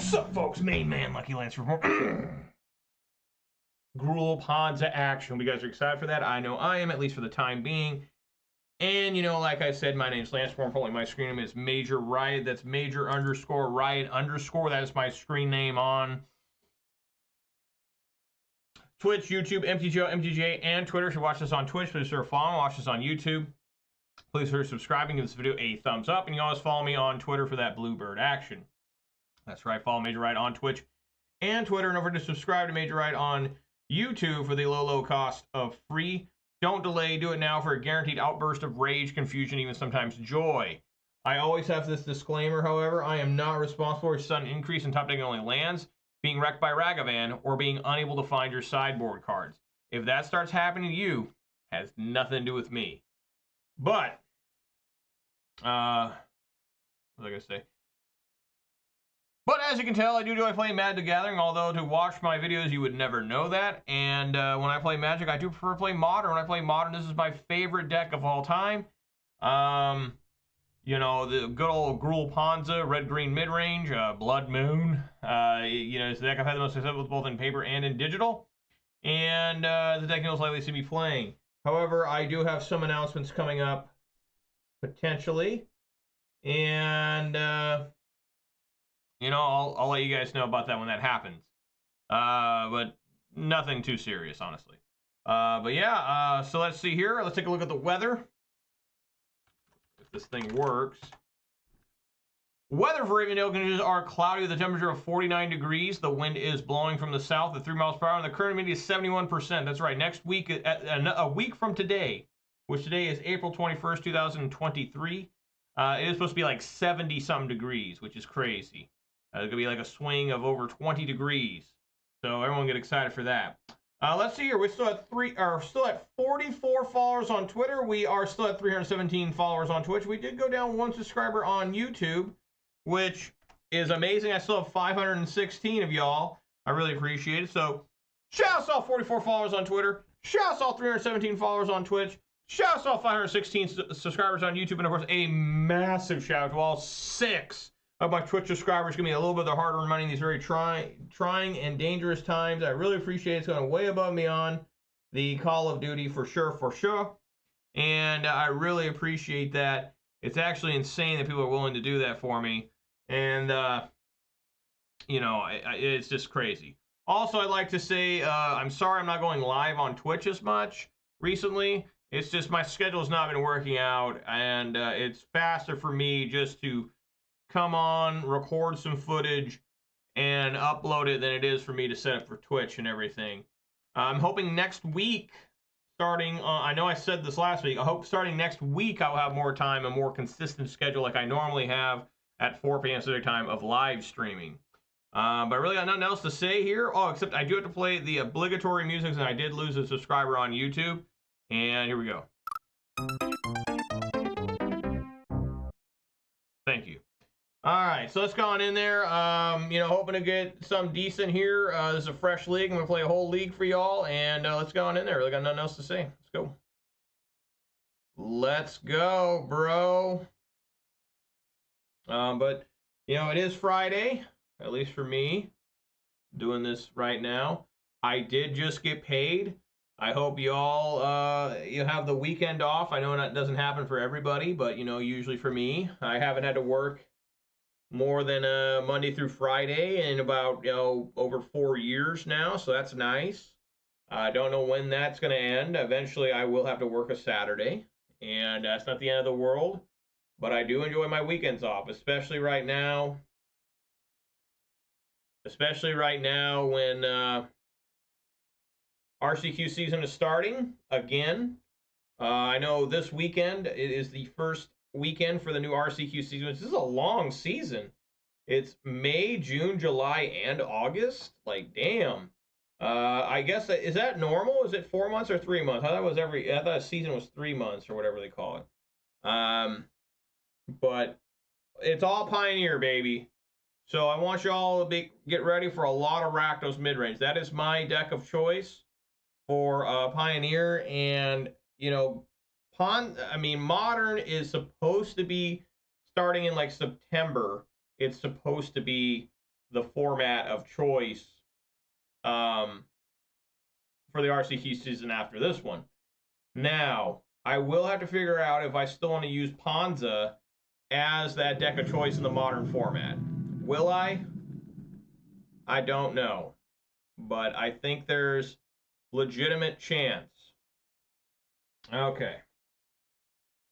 Sup, folks? Main man, Lucky Lance report. Gruul Ponza action. You guys are excited for that? I know I am, at least for the time being. And, you know, like I said, my name's Lance. More importantly, my screen name is Major Riot. That's Major _ Riot _ That is my screen name on Twitch, YouTube, MTGO, MTGA, and Twitter. If you watch this on Twitch, please consider following. Watch this on YouTube. Please consider subscribing. Give this video a thumbs up. And you can always follow me on Twitter for that Bluebird action. That's right. Follow Major Riot on Twitch and Twitter. And don't forget to subscribe to Major Riot on YouTube for the low cost of free. Don't delay. Do it now for a guaranteed outburst of rage, confusion, even sometimes joy. I always have this disclaimer, however. I am not responsible for a sudden increase in top deck only lands, being wrecked by Ragavan, or being unable to find your sideboard cards. If that starts happening to you, it has nothing to do with me. But, what was I going to say? But as you can tell, I play Magic the Gathering, although to watch my videos, you would never know that. And when I play Magic, I do prefer to play Modern. When I play Modern, this is my favorite deck of all time. You know, the good old Gruul Ponza, red-green mid-range, Blood Moon. You know, it's the deck I've had the most success with both in paper and in digital. And the deck you'll likely see me playing. However, I do have some announcements coming up, potentially. And, you know, I'll let you guys know about that when that happens. But nothing too serious, honestly. But yeah, so let's see here. Let's take a look at the weather. If this thing works. Weather for Avondale conditions are cloudy with a temperature of 49 degrees. The wind is blowing from the south at 3 miles per hour. And the current humidity is 71%. That's right. Next week, a week from today, which today is April 21st, 2023, it is supposed to be like 70-something degrees, which is crazy. It's going to be like a swing of over 20 degrees. So everyone get excited for that. Let's see here. We're still at 44 followers on Twitter. We are still at 317 followers on Twitch. We did go down 1 subscriber on YouTube, which is amazing. I still have 516 of y'all. I really appreciate it. So shout out to all 44 followers on Twitter. Shout out to all 317 followers on Twitch. Shout out to all 516 subscribers on YouTube. And of course, a massive shout out to all 6 of my Twitch subscribers. Give me a little bit of the hard-earned money in these very trying and dangerous times. I really appreciate it. It's going way above me on the Call of Duty for sure. And I really appreciate that. It's actually insane that people are willing to do that for me. And, you know, it's just crazy. Also, I'd like to say I'm sorry I'm not going live on Twitch as much recently. It's just my schedule has not been working out. And it's faster for me just to come on, record some footage, and upload it than it is for me to set up for Twitch and everything. I'm hoping next week, starting, I know I said this last week, I hope starting next week I'll have more time, a more consistent schedule like I normally have at 4 p.m. Pacific time of live streaming. But I really got nothing else to say here. Oh, except I do have to play the obligatory music, and I did lose a subscriber on YouTube. And here we go. Thank you. All right, so let's go on in there. You know, hoping to get some decent here. This is a fresh league. I'm going to play a whole league for y'all, and let's go on in there. Really got nothing else to say. Let's go. Let's go, bro. But, you know, it is Friday, at least for me, doing this right now. I did just get paid. I hope y'all, you have the weekend off. I know that doesn't happen for everybody, but, you know, usually for me, I haven't had to work more than Monday through Friday in about, you know, over 4 years now, so that's nice. I don't know when that's going to end. Eventually, I will have to work a Saturday, and that's not the end of the world, but I do enjoy my weekends off, especially right now. Especially right now when RCQ season is starting again. I know this weekend it is the first weekend for the new RCQ season, which is a long season. It's May, June, July, and August. Like, damn. I guess, is that normal? Is it 4 months or 3 months? I thought a season was 3 months or whatever they call it. But it's all Pioneer, baby. So I want you all to get ready for a lot of Rakdos midrange. That is my deck of choice for Pioneer. And, you know, Modern is supposed to be starting in like September. It's supposed to be the format of choice for the RCQ season after this one. Now, I will have to figure out if I still want to use Ponza as that deck of choice in the modern format. Will I? I don't know. But I think there's legitimate chance. Okay.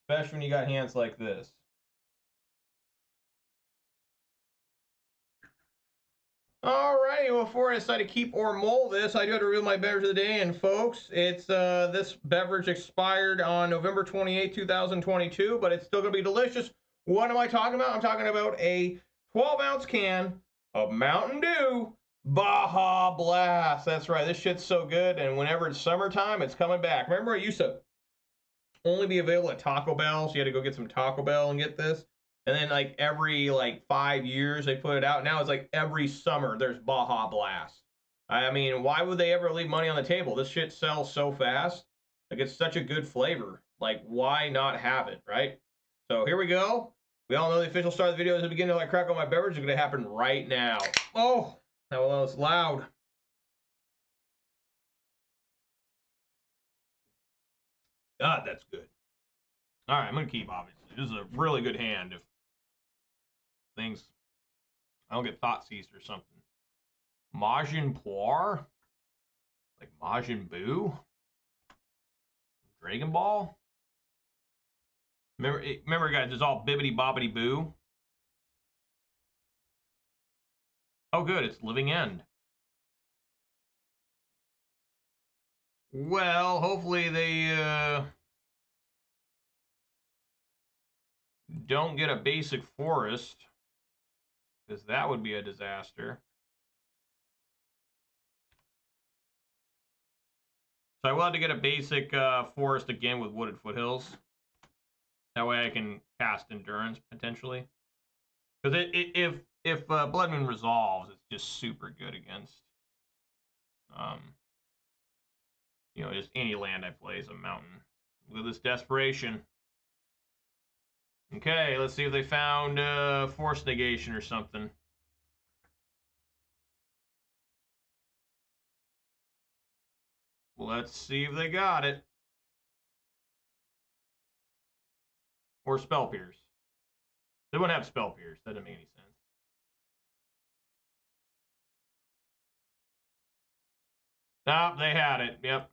Especially when you got hands like this. Alrighty, well, before I decide to keep or mold this, I do have to reveal my beverage of the day. And folks, it's this beverage expired on November 28, 2022, but it's still going to be delicious. What am I talking about? I'm talking about a 12-ounce can of Mountain Dew Baja Blast. That's right, this shit's so good, and whenever it's summertime, it's coming back. Remember, it used to only be available at Taco Bell, so you had to go get some Taco Bell and get this. And then like every 5 years they put it out. Now it's like every summer there's Baja Blast. I mean, why would they ever leave money on the table? This shit sells so fast. Like, it's such a good flavor. Like, why not have it, right? So here we go. We all know the official start of the video is the beginning of like crack on my beverage. It's going to happen right now. Oh, that was loud. God, that's good. All right, I'm going to keep, obviously. This is a really good hand if things, I don't get thought seized or something. Majin Poir? Like Majin Buu? Dragon Ball? Remember, guys, it's all bibbity bobbity boo. Oh, good, it's Living End. Well, hopefully they don't get a basic forest, because that would be a disaster. So I will have to get a basic forest again with Wooded Foothills. That way I can cast Endurance, potentially. Because if Blood Moon resolves, it's just super good against, just any land I play is a mountain. Look at this desperation. Okay, let's see if they found force negation or something. Let's see if they got it. Or Spell Pierce. They wouldn't have Spell Pierce. That doesn't make any sense. Nope, they had it. Yep.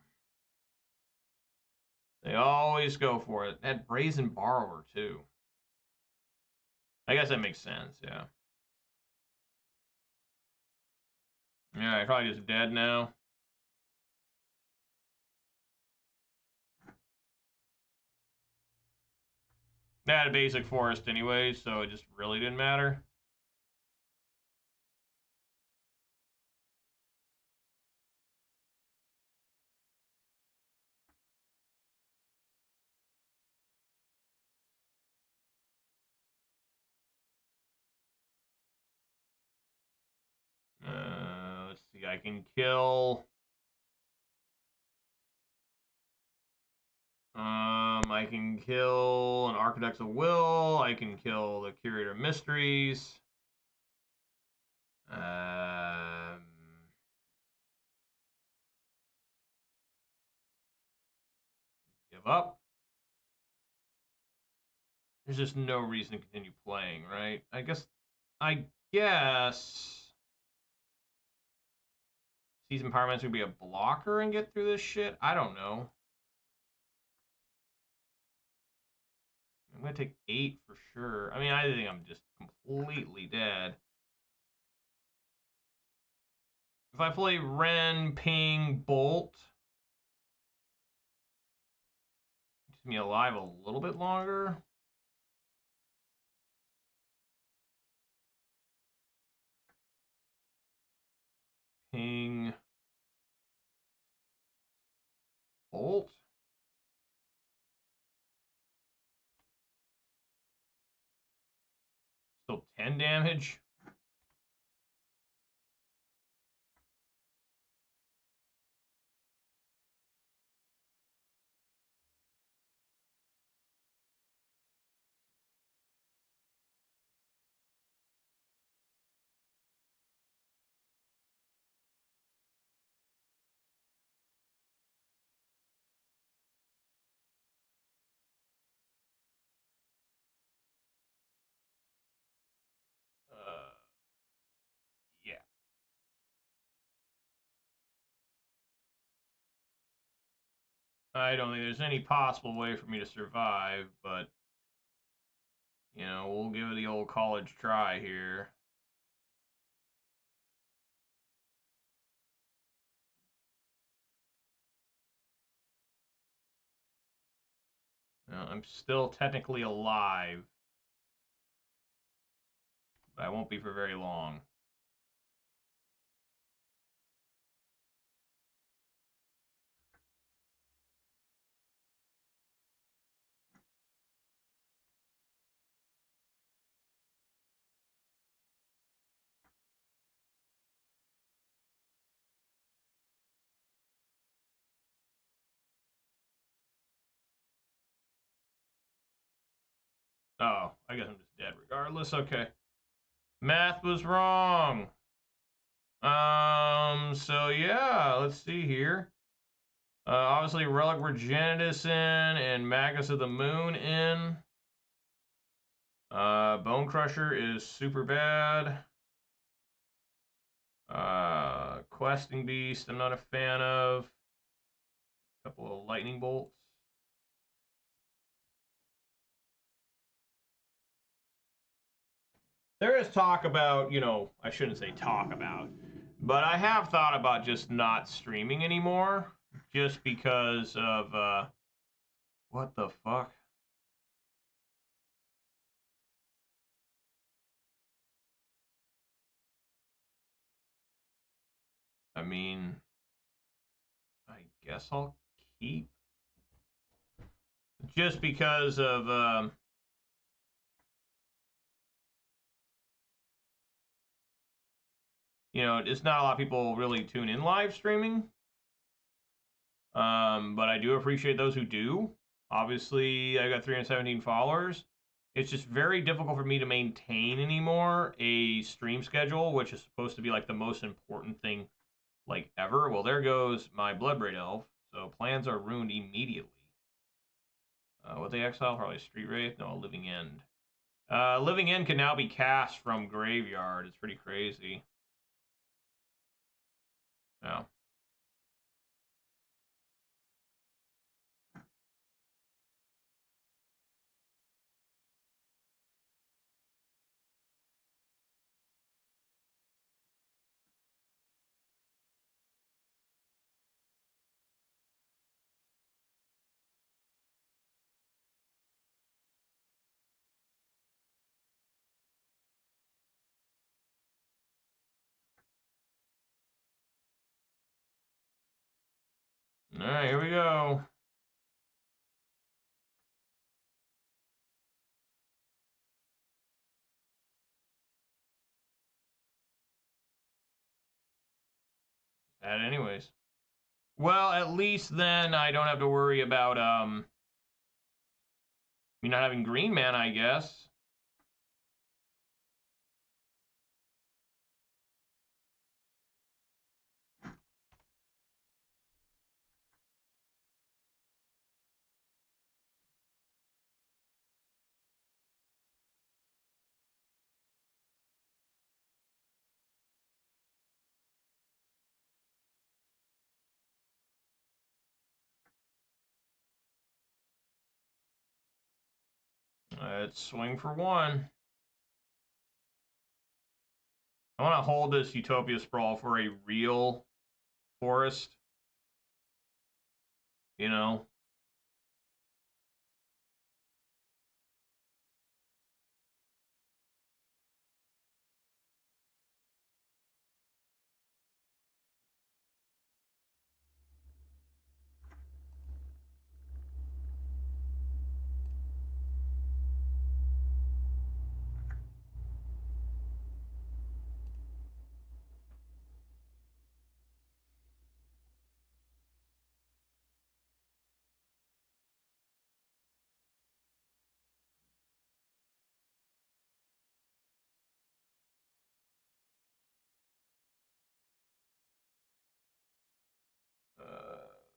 They always go for it. That Brazen Borrower, too. I guess that makes sense, yeah. Yeah, probably just dead now. They had a basic forest anyway, so it just really didn't matter. Let's see, I can kill... I can kill an Architects of Will. I can kill the Curator of Mysteries. Give up. There's just no reason to continue playing, right? I guess Season Powerman's gonna be a blocker and get through this shit? I don't know. I'm gonna take 8 for sure. I mean, I think I'm just completely dead. If I play Ren, Ping, Bolt, keeps me alive a little bit longer. Ping, Bolt. Still 10 damage. I don't think there's any possible way for me to survive, but, you know, we'll give it the old college try here. I'm still technically alive, but I won't be for very long. Oh, I guess I'm just dead regardless. Okay. Math was wrong. So yeah, let's see here. Obviously, Relic Regenitus in and Magus of the Moon in. Bone Crusher is super bad. Questing Beast, I'm not a fan of. A couple of Lightning Bolts. There is talk about, you know, I shouldn't say talk about, but I have thought about just not streaming anymore, just because of, what the fuck? I mean, I guess I'll keep, just because of, you know, it's not a lot of people really tune in live streaming. But I do appreciate those who do. Obviously, I got 317 followers. It's just very difficult for me to maintain anymore a stream schedule, which is supposed to be like the most important thing like ever. Well, there goes my Bloodbraid Elf. So plans are ruined immediately. What they exile? Probably Street Wraith? No, Living End. Living End can now be cast from Graveyard. It's pretty crazy. Yeah. All right, here we go. That anyways. Well, at least then I don't have to worry about me not having green mana, I guess. Let's swing for one. I want to hold this Utopia Sprawl for a real forest. You know?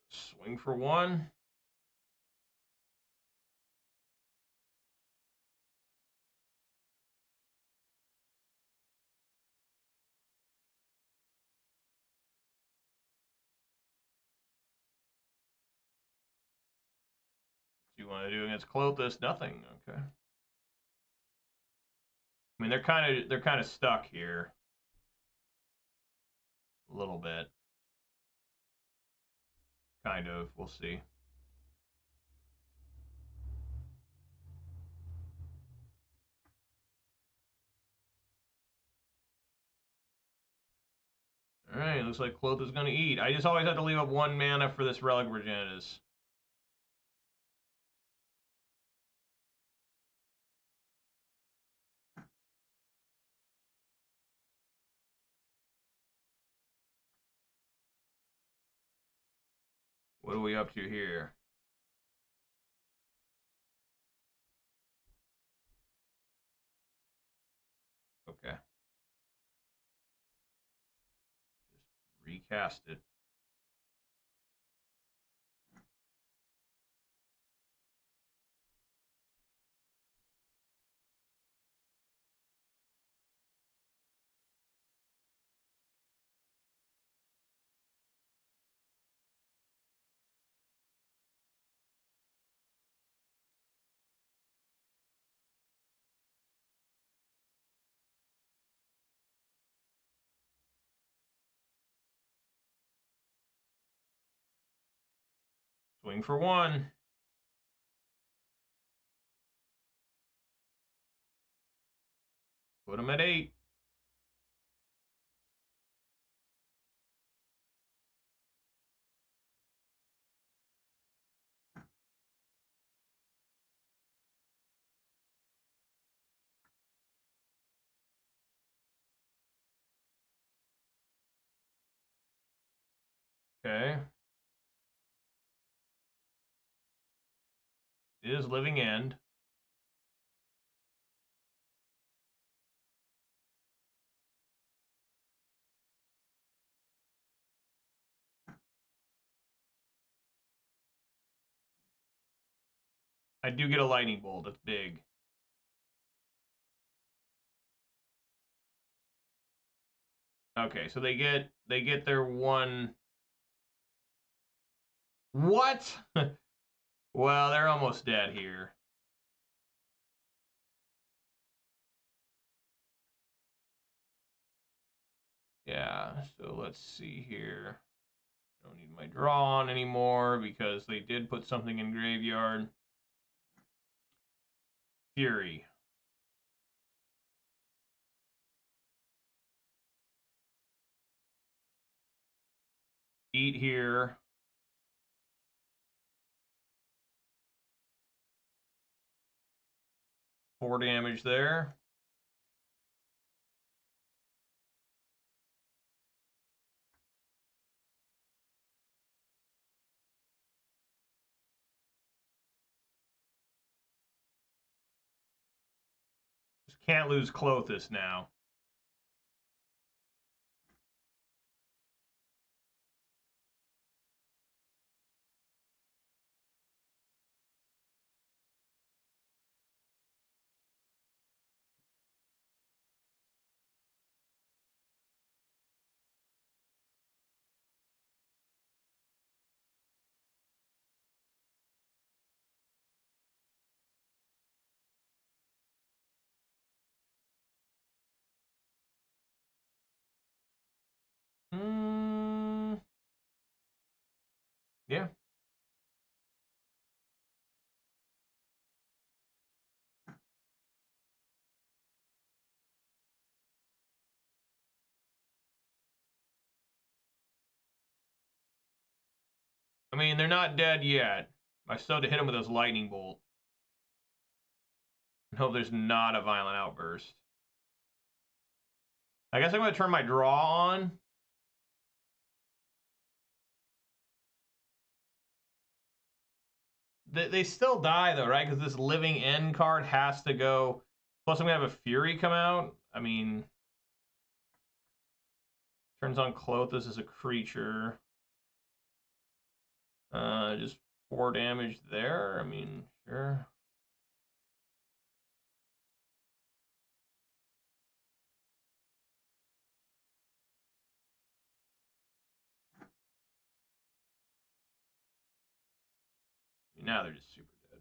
Swing for one. you want to do against Klothys? Nothing. Okay. I mean, they're kind of stuck here. A little bit. Kind of. We'll see. All right, looks like Klothys is going to eat. I just always have to leave up 1 mana for this Relic Virginitas. What are we up to here? Okay. Just recast it. Swing for 1. Put him at 8. Okay. It is Living End. I do get a Lightning Bolt. That's big. Okay, so they get their 1. What? Well, they're almost dead here. Yeah, so let's see here. I don't need my draw on anymore because they did put something in graveyard. Fury. Eat here. Four damage there. Just can't lose Klothys now. Yeah. I mean, they're not dead yet. I still have to hit them with those Lightning Bolt. I hope there's not a Violent Outburst. I guess I'm going to turn my draw on. They still die, though, right? Because this Living End card has to go. Plus, I'm going to have a Fury come out. I mean, turns on Klothys as a creature. Just 4 damage there. I mean, sure. Now they're just super dead.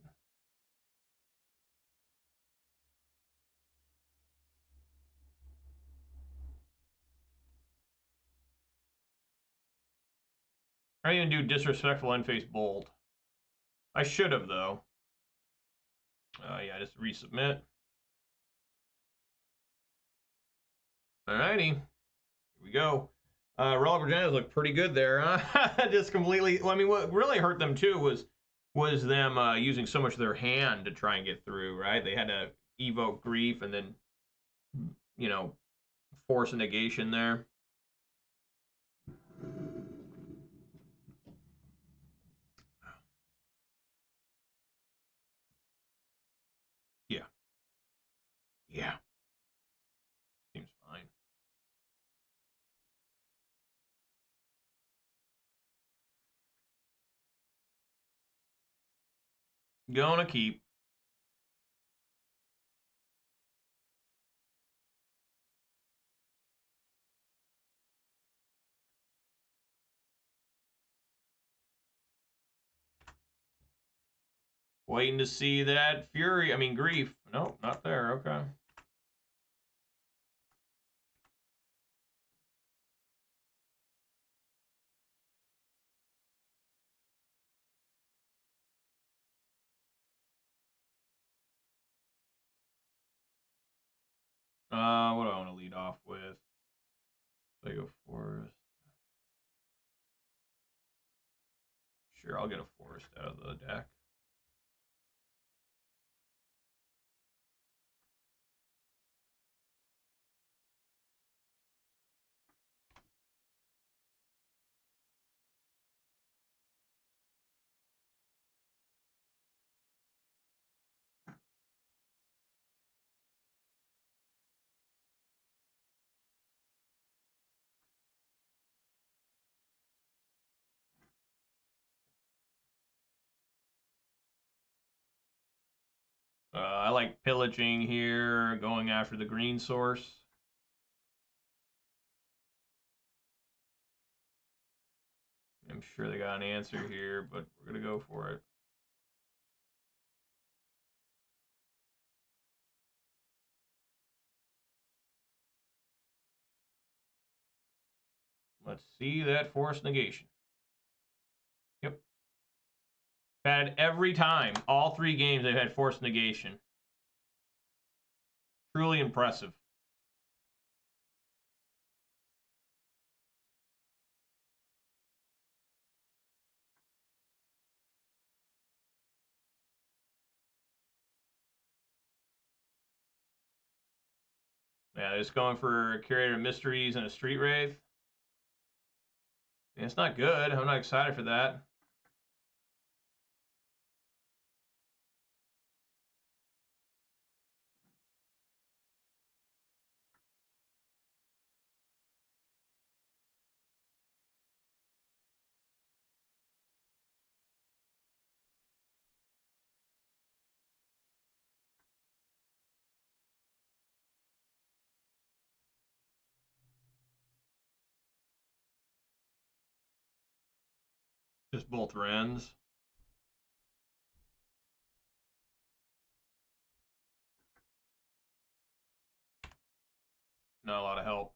I didn't even do disrespectful unfaced bold. I should have, though. Yeah, just resubmit. Alrighty. Here we go. Relic Regeneras look pretty good there, huh? Just completely. Well, I mean, what really hurt them too was them using so much of their hand to try and get through. Right? They had to evoke grief and then, you know, force a negation there. Yeah. Yeah. Seems fine. Gonna keep. Waiting to see that fury. I mean, grief. Nope, not there. Okay. What do I want to lead off with? Lego Forest. Sure, I'll get a forest out of the deck. I like pillaging here, going after the green source. I'm sure they got an answer here, but we're going to go for it. Let's see that force negation. Yep. Had every time. All 3 games they've had force negation. Truly impressive. Yeah, just going for a Curator of Mysteries and a Street Wraith. Yeah, it's not good. I'm not excited for that. Just both Rens. Not a lot of help.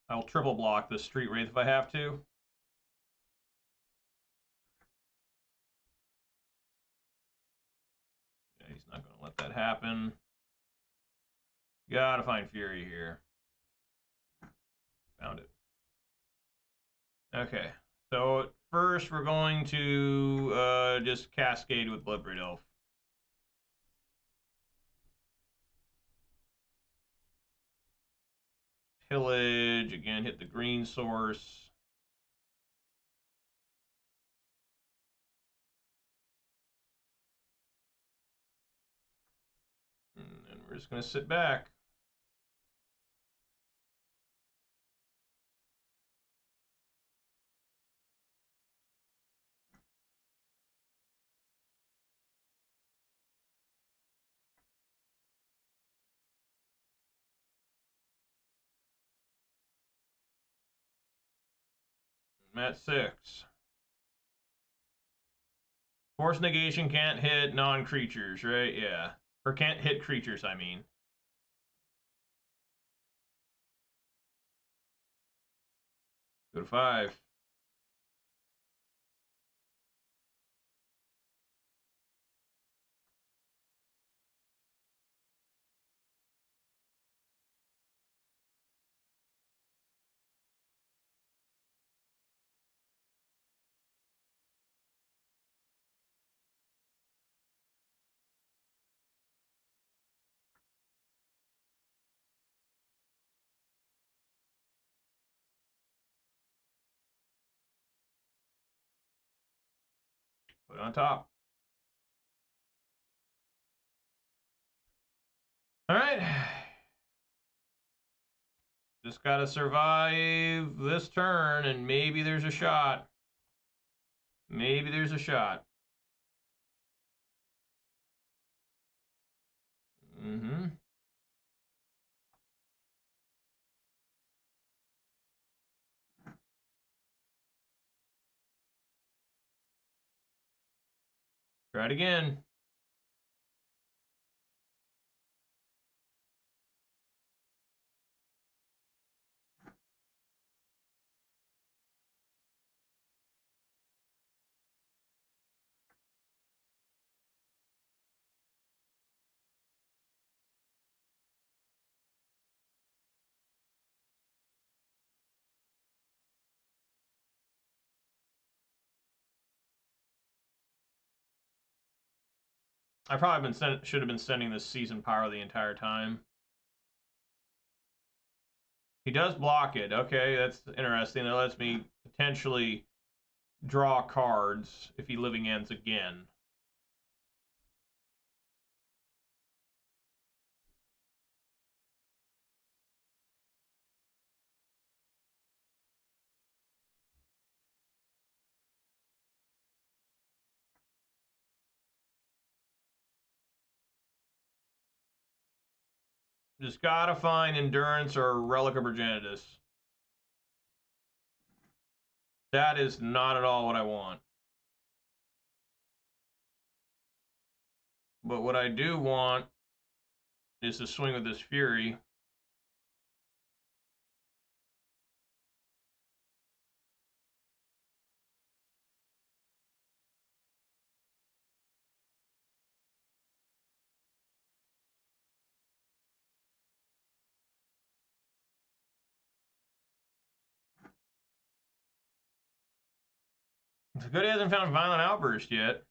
I'll triple block the Street Wraith if I have to. Yeah, he's not going to let that happen. Gotta find Fury here. Found it. Okay, so first we're going to just cascade with Bloodbraid Elf. Pillage, again, hit the green source. And we're just going to sit back. I'm at 6. Force negation can't hit non-creatures, right? Yeah. Or can't hit creatures, I mean. Go to 5. Put it on top. All right. Just got to survive this turn, and maybe there's a shot. Maybe there's a shot. Mm-hmm. Try it again. I probably should have been sending this season pyro the entire time. He does block it. Okay, that's interesting. That lets me potentially draw cards if he living ends again. Just gotta find Endurance or Relic of Progenitus. That is not at all what I want. But what I do want is to swing with this Fury. It's good he hasn't found Violent Outburst yet.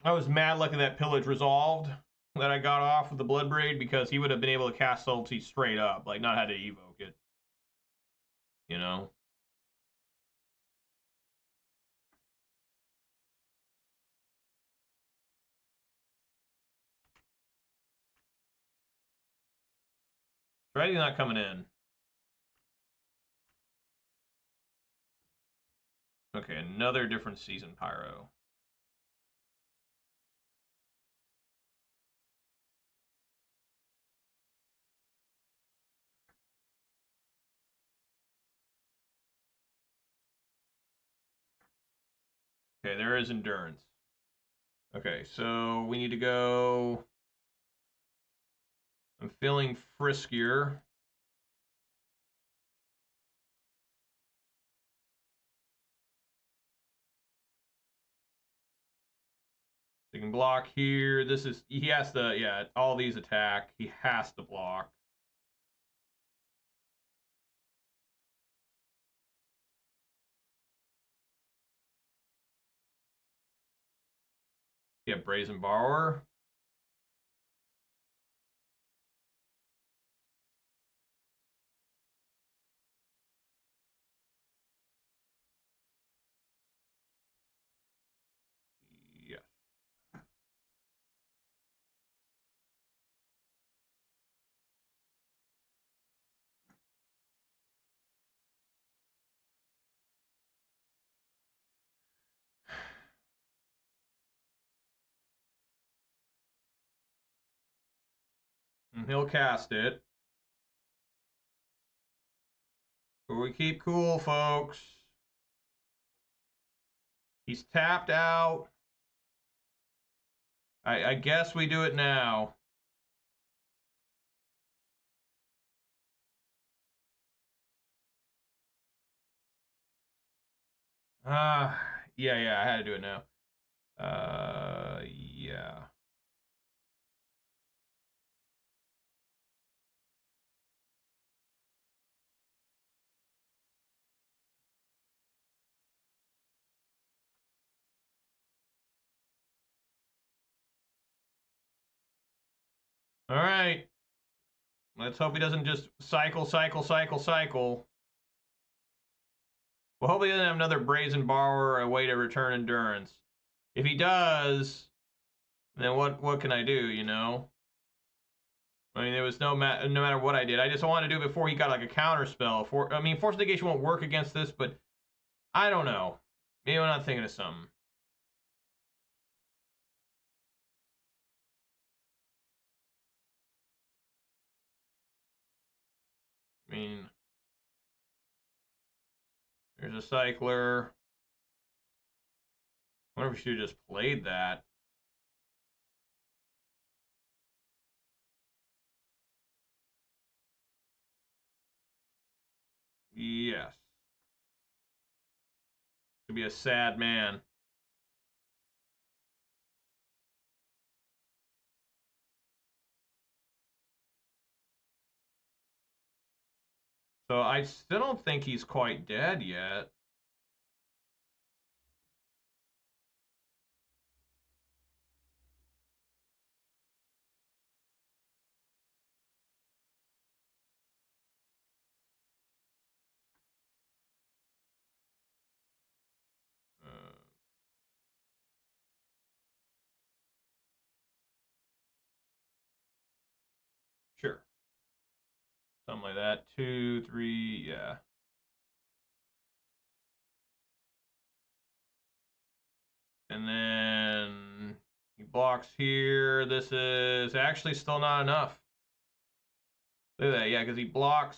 I was mad lucky that Pillage resolved that I got off with the Bloodbraid, because he would have been able to cast ulti straight up, like not had to evoke it. You know? Strategy not coming in. Okay, another different season pyro. Okay, there is Endurance. Okay, so we need to go... I'm feeling friskier. He can block here. This is... He has to... Yeah, all these attack. He has to block. Yeah, Brazen Borrower. Yes. And he'll cast it. But we keep cool, folks. He's tapped out. I guess we do it now. Yeah, I had to do it now. Yeah. All right. Let's hope he doesn't just cycle. Well, hopefully he doesn't have another Brazen Borrower or a way to return endurance. If he does, then what can I do, you know? I mean, there was no matter what I did. I just wanted to do it before he got like a counter spell. I mean, Force Negation won't work against this, but I don't know. Maybe I'm not thinking of something. I mean, there's a cycler. I wonder if we should have just played that. Yes. To be a sad man. So I still don't think he's quite dead yet. Sure. Something like that. 2, 3, yeah. And then he blocks here. This is actually still not enough. Look at that, yeah, because he blocks.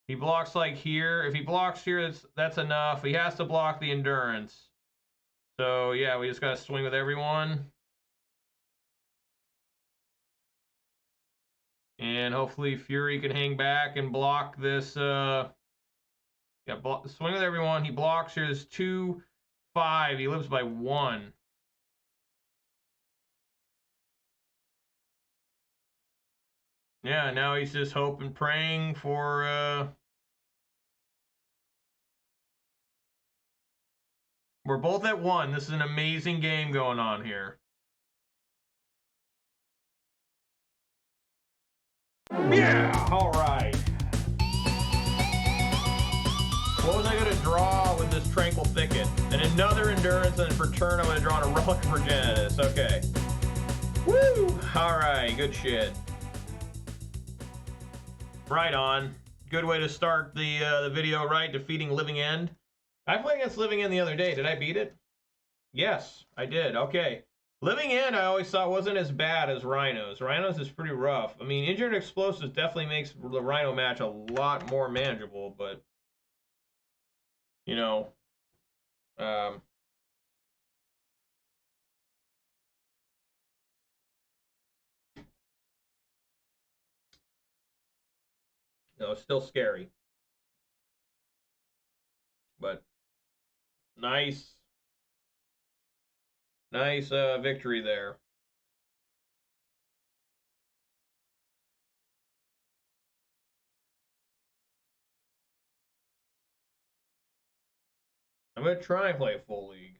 He blocks like here. If he blocks here, that's enough. He has to block the endurance. So yeah, we just gotta swing with everyone. And hopefully Fury can hang back and block this. Yeah, swing with everyone. He blocks. Here's 2, 5. He lives by 1. Yeah, now he's just hoping, praying for. We're both at 1. This is an amazing game going on here. Yeah, all right. What was I going to draw with this Tranquil Thicket? And another Endurance, and for turn I'm going to draw a Relic of Progenitus. Okay. Woo! All right, good shit. Right on. Good way to start the video, right? Defeating Living End. I played against Living End the other day. Did I beat it? Yes, I did. Okay. Living End, I always thought wasn't as bad as Rhinos. Rhinos is pretty rough. I mean, Injured Explosives definitely makes the Rhino match a lot more manageable, but you know, um, no, it's still scary. But nice, nice victory there. I'm gonna try and play full league.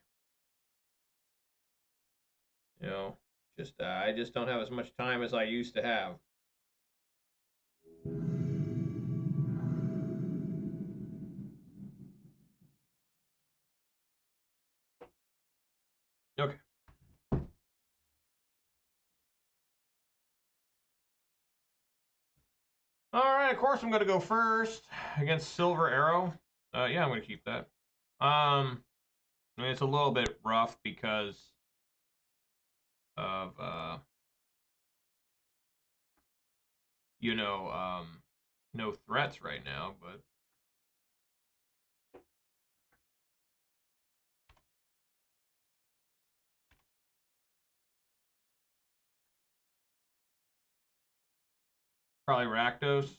You know, just I just don't have as much time as I used to have. Okay. All right. Of course, I'm gonna go first against Silver Arrow. Yeah, I'm gonna keep that. I mean, it's a little bit rough because of you know, no threats right now, but probably Rakdos.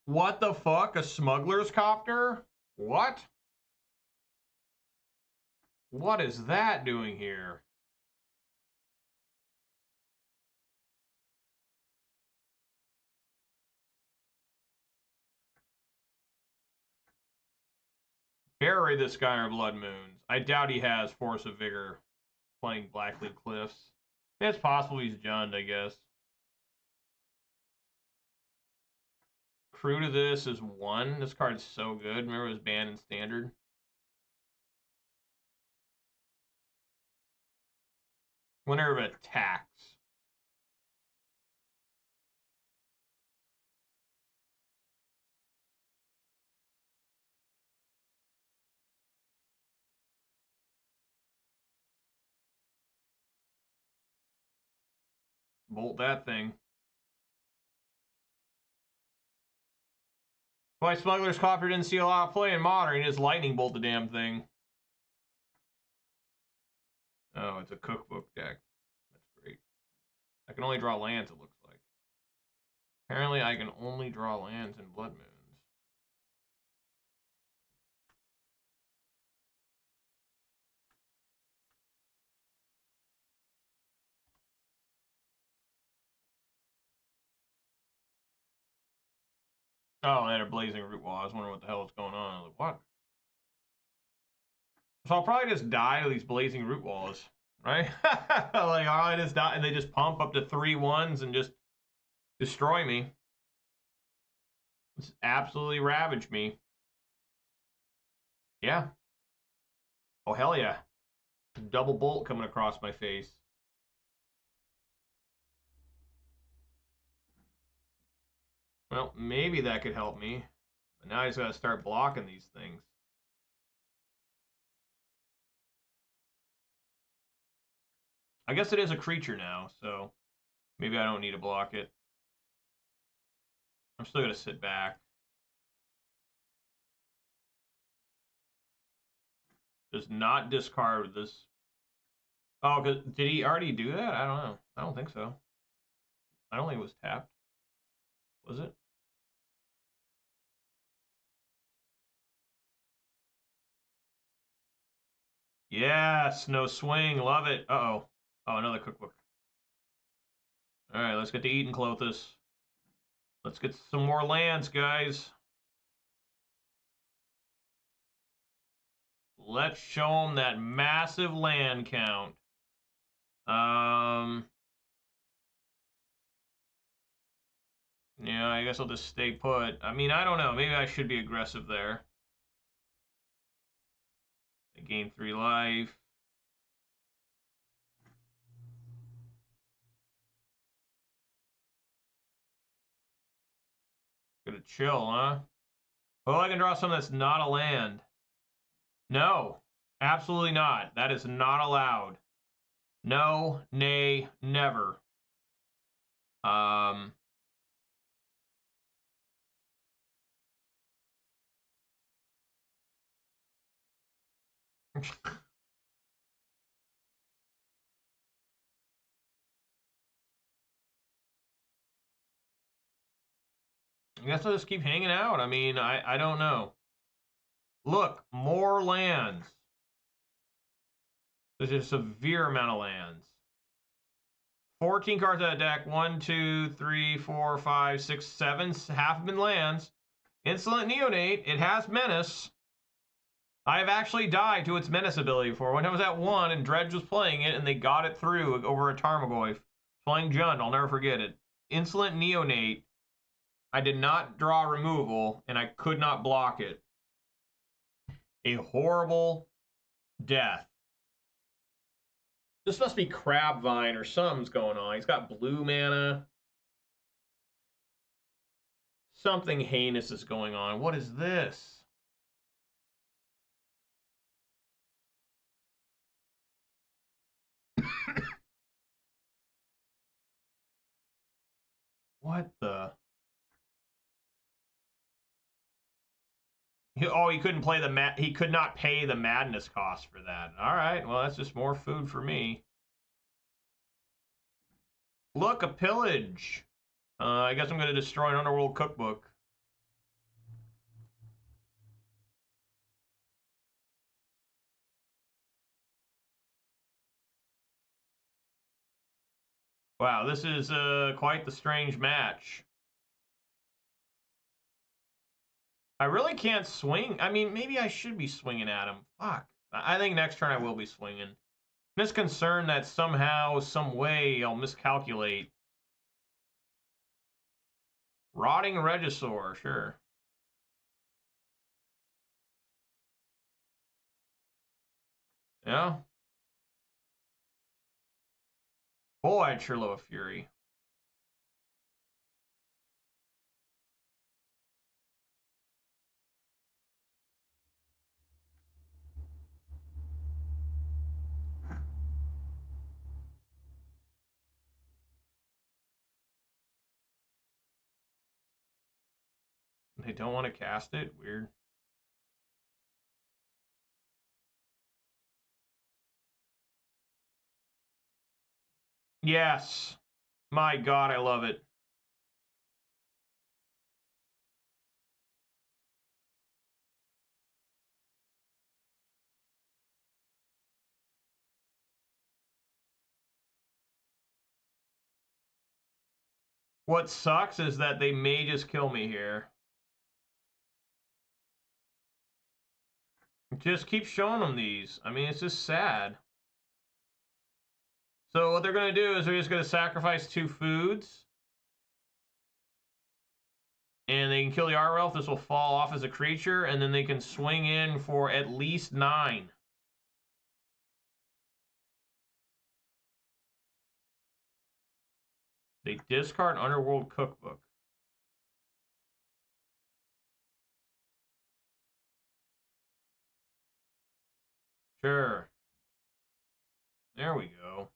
What the fuck? A smuggler's copter? What? What is that doing here? Bury this guy in Blood Moons. I doubt he has Force of Vigor playing Blackleaf Cliffs. It's possible he's Jund, I guess. Crew to this is 1. This card's so good. Remember it was banned in Standard? Winner of attacks. Bolt that thing. Why Smuggler's Copter didn't see a lot of play in Modern. He just lightning bolt the damn thing. Oh, it's a cookbook deck. That's great. I can only draw lands, it looks like. Apparently, I can only draw lands in Blood Moons. Oh, they had a Blazing Root Wall. I was wondering what the hell was going on. I was like, what? So I'll probably just die to these Blazing Root Walls, right? Like, I just die, and they just pump up to 3 1s and just destroy me. It's absolutely ravaged me. Yeah. Oh, hell yeah. Double bolt coming across my face. Well, maybe that could help me. But now I just gotta start blocking these things. I guess it is a creature now, so maybe I don't need to block it. I'm still gonna sit back. Does not discard this. Oh, did he already do that? I don't know. I don't think so. I don't think it was tapped. Was it? Yes, no swing. Love it. Uh-oh. Oh, another cookbook. All right, let's get to eating Clothis. Let's get some more lands, guys. Let's show them that massive land count. Yeah, I guess I'll just stay put. I mean, I don't know. Maybe I should be aggressive there. I gain 3 life. Gonna chill, huh? Well, I can draw something that's not a land. No, absolutely not. That is not allowed. No, nay, never. I guess I'll just keep hanging out. I mean, I don't know. Look, more lands. There's a severe amount of lands. 14 cards out of deck. 1, 2, 3, 4, 5, 6, 7. Half have been lands. Insolent Neonate. It has Menace. I have actually died to its Menace ability before. When I was at 1 and Dredge was playing it and they got it through over a Tarmogoyf. Playing Jund. I'll never forget it. Insolent Neonate. I did not draw removal and I could not block it. A horrible death. This must be Crabvine or something's going on. He's got blue mana. Something heinous is going on. What is this? What the? Oh, he couldn't play he could not pay the madness cost for that. All right, well, that's just more food for me. Look, a pillage. I guess I'm going to destroy an Underworld cookbook. Wow, this is quite the strange match. I really can't swing. I mean, maybe I should be swinging at him. Fuck. I think next turn I will be swinging. I'm just concerned that somehow, some way, I'll miscalculate. Rotting Regisaur, sure. Yeah. Boy, I'd sure love a Fury. They don't want to cast it? Weird. Yes. My God, I love it. What sucks is that they may just kill me here. Just keep showing them these. I mean, it's just sad. So what they're going to do is they're just going to sacrifice 2 foods. And they can kill the Art Elf. This will fall off as a creature. And then they can swing in for at least 9. They discard Underworld Cookbook. Sure. There we go.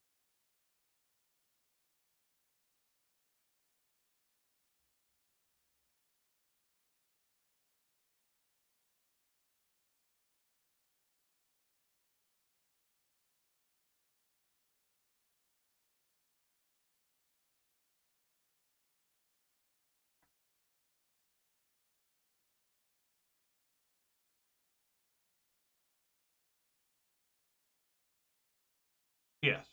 Yes.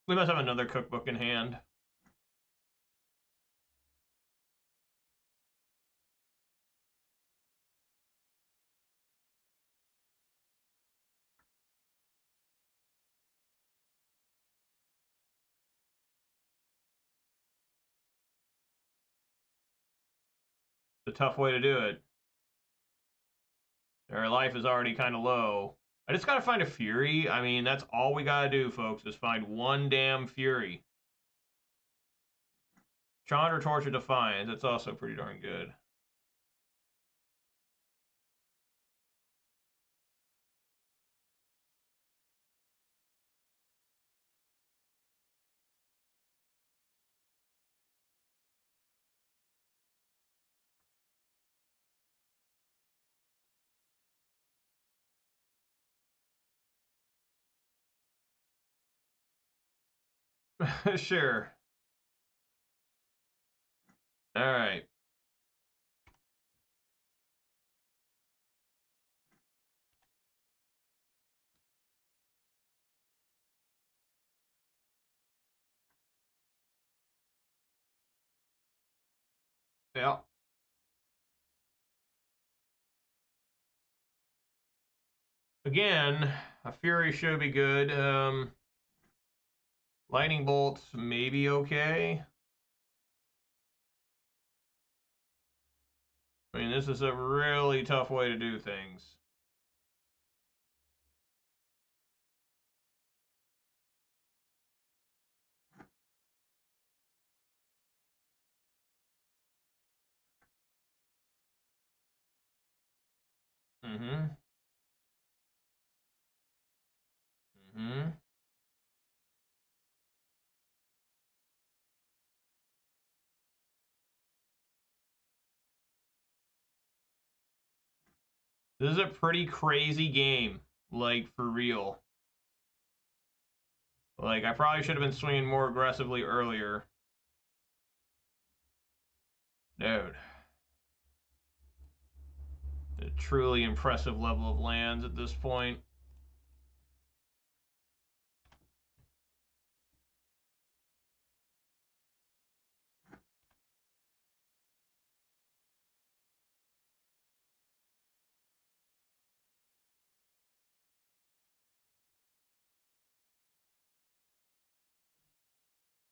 We must have another cookbook in hand. It's a tough way to do it. Their life is already kind of low. I just gotta find a Fury. I mean, that's all we gotta do, folks, is find one damn Fury. Chandra Torch of Defiance. That's also pretty darn good. Sure. All right. Yeah. Again, a Fury should be good. Lightning Bolts maybe okay. I mean, this is a really tough way to do things. Mm-hmm. Mm-hmm. This is a pretty crazy game, like, for real. Like, I probably should have been swinging more aggressively earlier. Dude. A truly impressive level of lands at this point.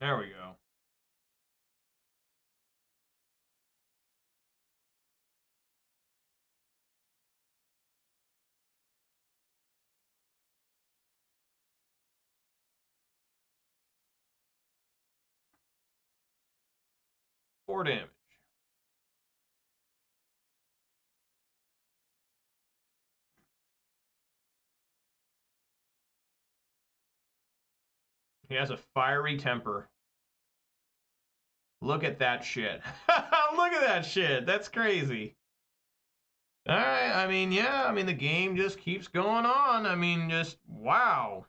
There we go. Four damage. He has a fiery temper. Look at that shit. Look at that shit. That's crazy. All right. I mean, yeah. I mean, the game just keeps going on. I mean, just wow.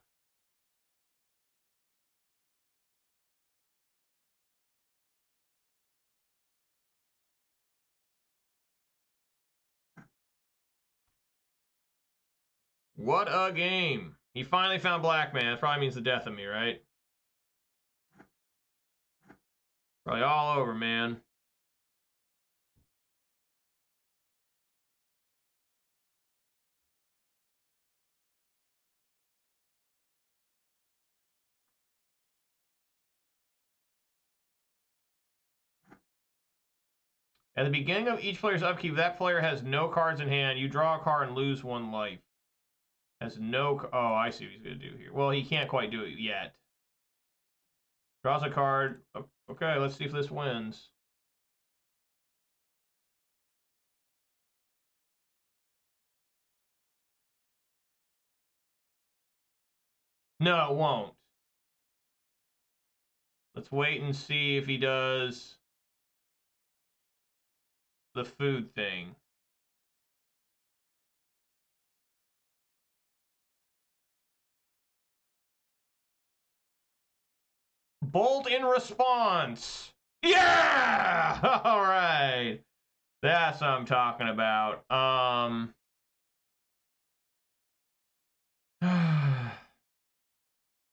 What a game. He finally found Black Man. That probably means the death of me, right? Probably all over, man. At the beginning of each player's upkeep, that player has no cards in hand. You draw a card and lose 1 life. Has no... Oh, I see what he's going to do here. Well, he can't quite do it yet. Draws a card. Okay, let's see if this wins. No, it won't. Let's wait and see if he does the food thing. Bolt in response. Yeah! All right. That's what I'm talking about. I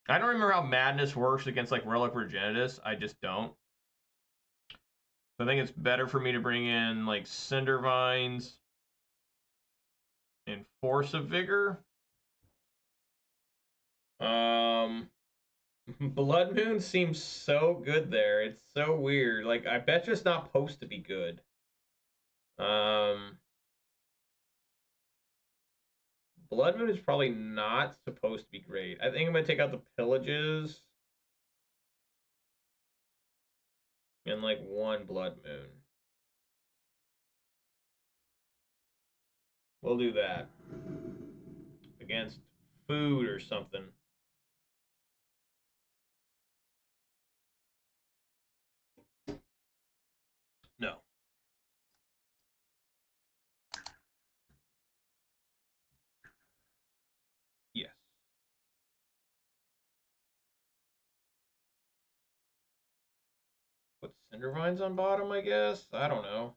don't remember how Madness works against like Relic Virginitas. I just don't. So I think it's better for me to bring in like Cinder Vines and Force of Vigor. Blood Moon seems so good there. It's so weird. Like I bet you it's not supposed to be good. Blood Moon is probably not supposed to be great. I think I'm gonna take out the Pillages and like 1 Blood Moon. We'll do that against food or something. No. Yes. Put Cinder Vines on bottom, I guess? I don't know.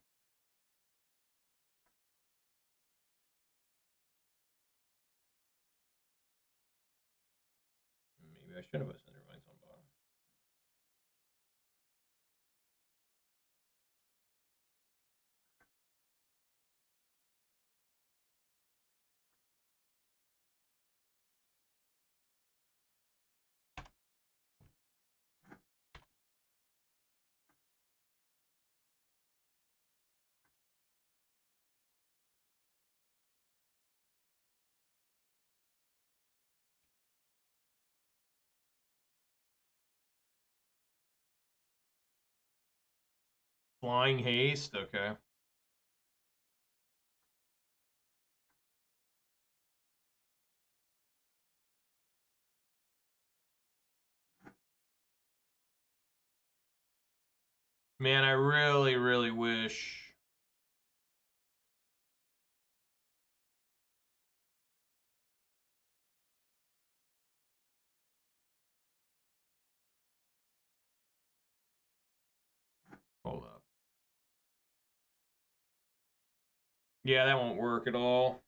Maybe I should have put Cinder Vines on bottom. Flying Haste, okay. Man, I really, really wish. Hold up. Yeah, that won't work at all.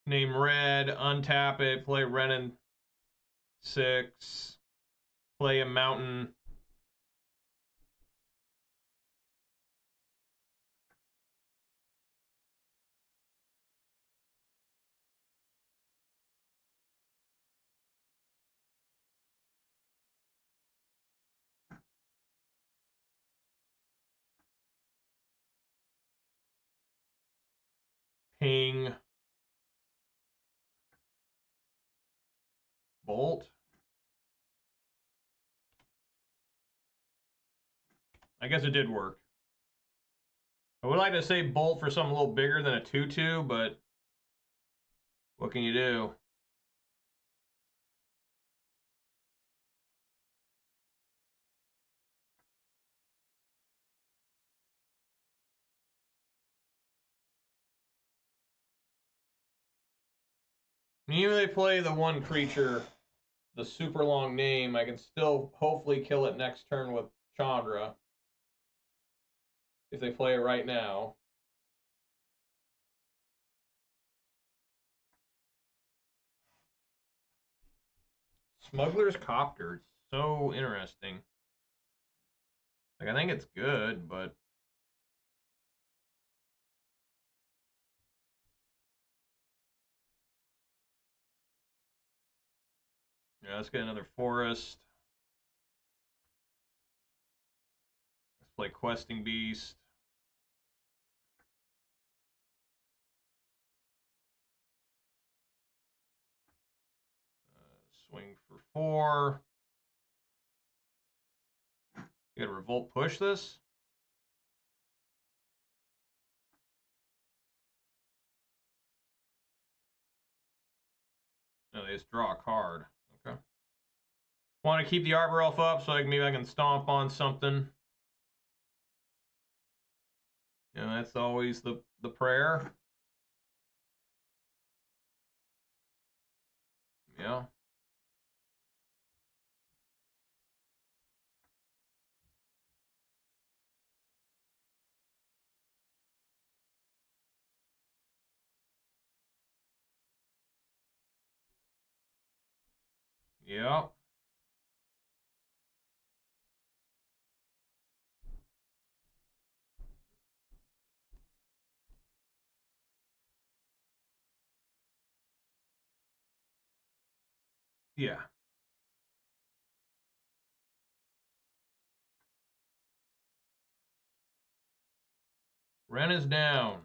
Name red, untap it, play Renin 6, play a mountain. Ping. Bolt. I guess it did work. I would like to say bolt for something a little bigger than a 2/2, but what can you do? Even if they play the one creature, the super long name, I can still hopefully kill it next turn with Chandra. If they play it right now. Smuggler's Copter. It's so interesting. Like, I think it's good, but yeah, let's get another forest. Let's play Questing Beast. Swing for 4. You gotta Revolt push this? No, they just draw a card. Okay. Want to keep the Arbor Elf up so maybe I can stomp on something. You know, that's always the prayer. Yeah. Yeah. Yeah. Ren is down.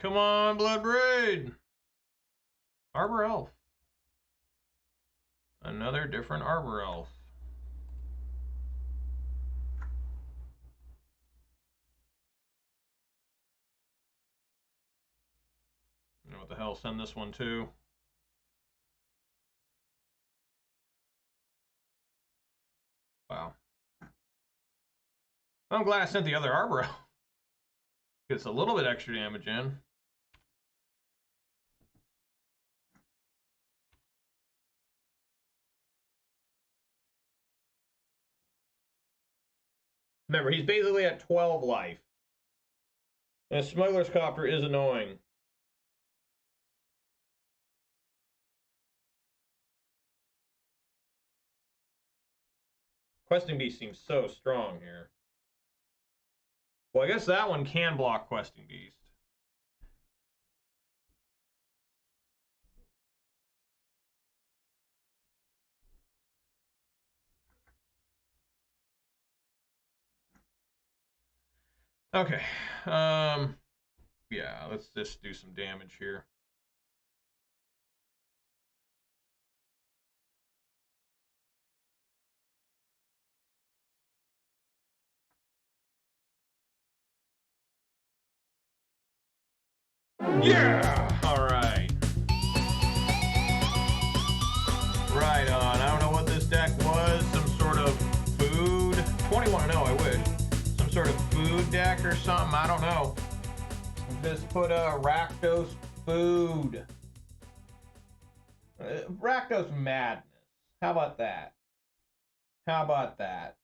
Come on, Bloodbraid. Arbor Elf. Another different Arbor Elf. You know what the hell? Send this one too. Wow. I'm glad I sent the other Arbor Elf. Gets a little bit extra damage in. Remember, he's basically at 12 life. And Smuggler's Copter is annoying. Questing Beast seems so strong here. Well, I guess that one can block Questing Beast. Okay. Yeah, let's just do some damage here. Yeah! Alright. Right on. I don't know what this deck was. Some sort of food. 21-0, I wish. Some sort of food deck or something. I don't know. Just put a Rakdos food. Rakdos madness. How about that? How about that?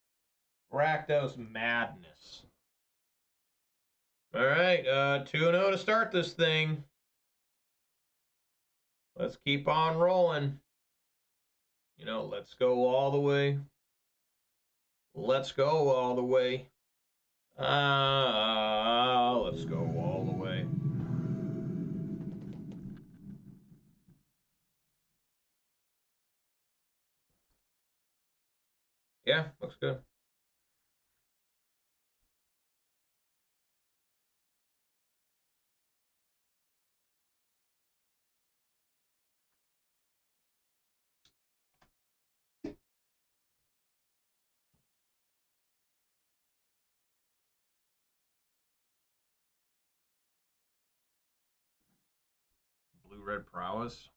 Rakdos madness. All right, 2-0 to start this thing. Let's keep on rolling. You know, let's go all the way. Let's go all the way. Let's go all the way. Yeah, looks good. Blue-red prowess.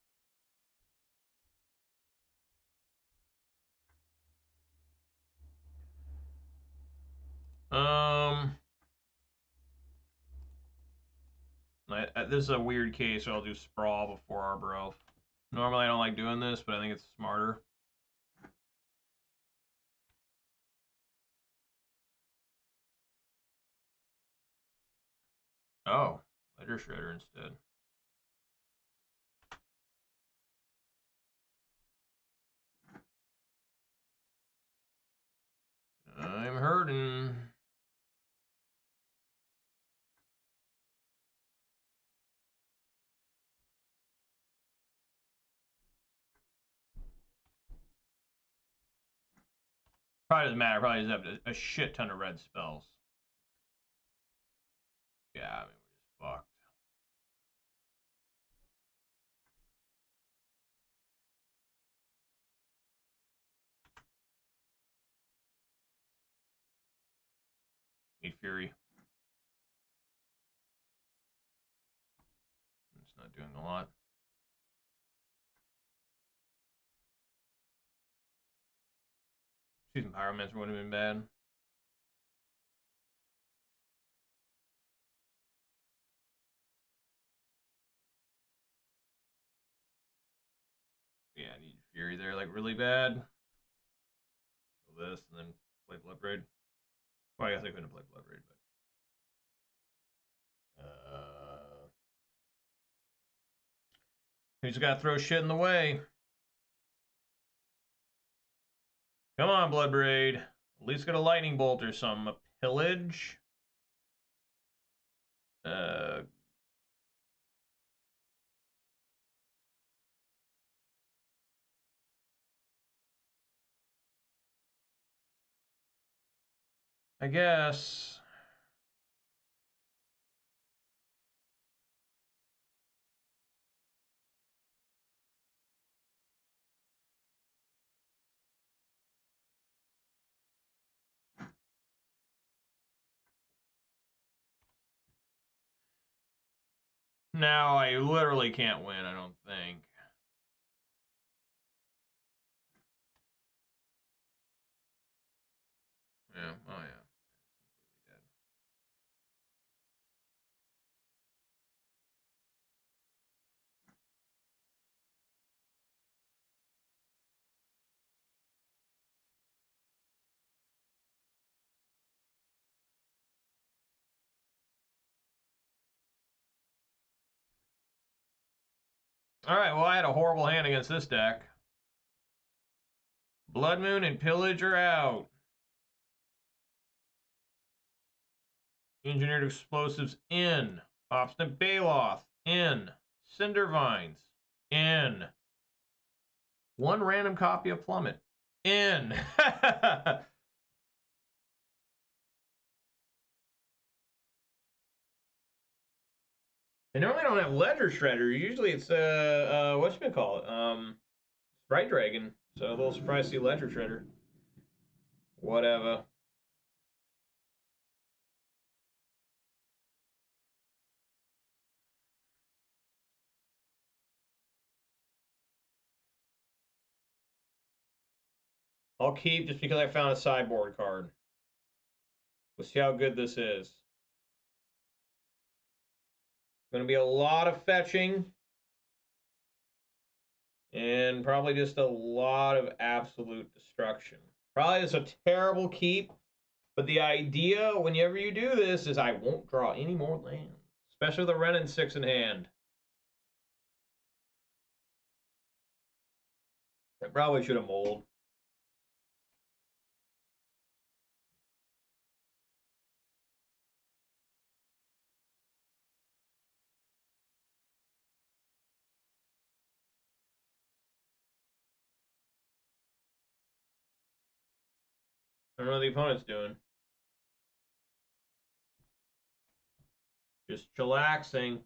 This is a weird case, so I'll do Sprawl before Arbor Elf. Normally I don't like doing this, but I think it's smarter. Oh, Ledger Shredder instead. I'm hurting. Probably doesn't matter. Probably just have a shit ton of red spells. Yeah, I mean, we're just fucked. Need Fury. It's not doing a lot. Season Pyromancer wouldn't have been bad. Yeah, I need Fury there, like, really bad. Kill this, and then play Blood Braid. Well, I guess I couldn't play Blood Braid, but... He's got to throw shit in the way. Come on, Blood Braid. At least get a Lightning Bolt or something. A Pillage. I guess. Now I literally can't win, I don't think. Yeah, oh yeah. Alright, well I had a horrible hand against this deck. Blood Moon and Pillage are out. Engineered Explosives in. Obstinate Baloth in. Cindervines in. One random copy of Plummet in. They normally don't have Ledger Shredder. Usually it's whatchamacallit? Sprite Dragon. So a little surprised to see Ledger Shredder. Whatever. I'll keep just because I found a sideboard card. We'll see how good this is. Going to be a lot of fetching. And probably just a lot of absolute destruction. Probably just a terrible keep. But the idea, whenever you do this, is I won't draw any more lands. Especially with a Wrenn and 6 in hand. I probably should have mold. I don't know what the opponent's doing. Just chillaxing.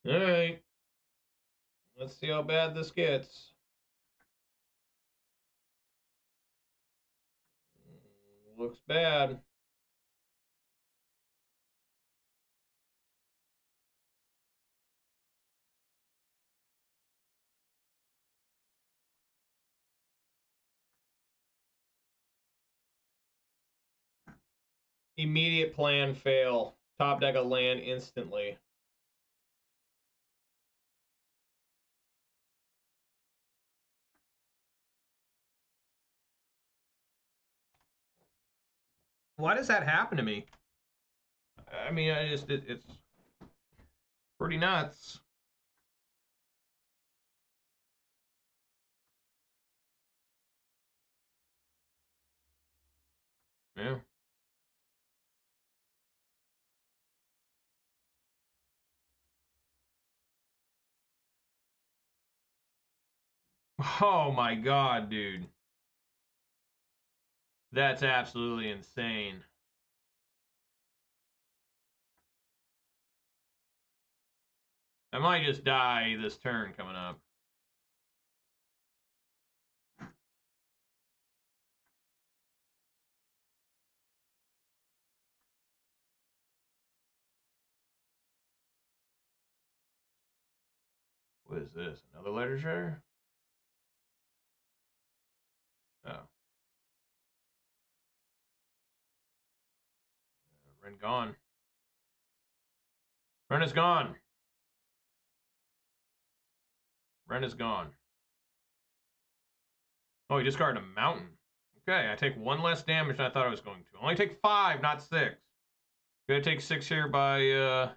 Alright. Let's see how bad this gets. Looks bad. Immediate plan fail. Top deck a land instantly. Why does that happen to me? I mean, it's pretty nuts. Yeah. Oh my god, dude. That's absolutely insane. I might just die this turn coming up. What is this? Another letter shredder? Oh. Wrenn gone. Wrenn is gone. Wrenn is gone. Oh, he discarded a mountain. Okay, I take 1 less damage than I thought I was going to. I only take 5, not 6. Gonna take 6 here by,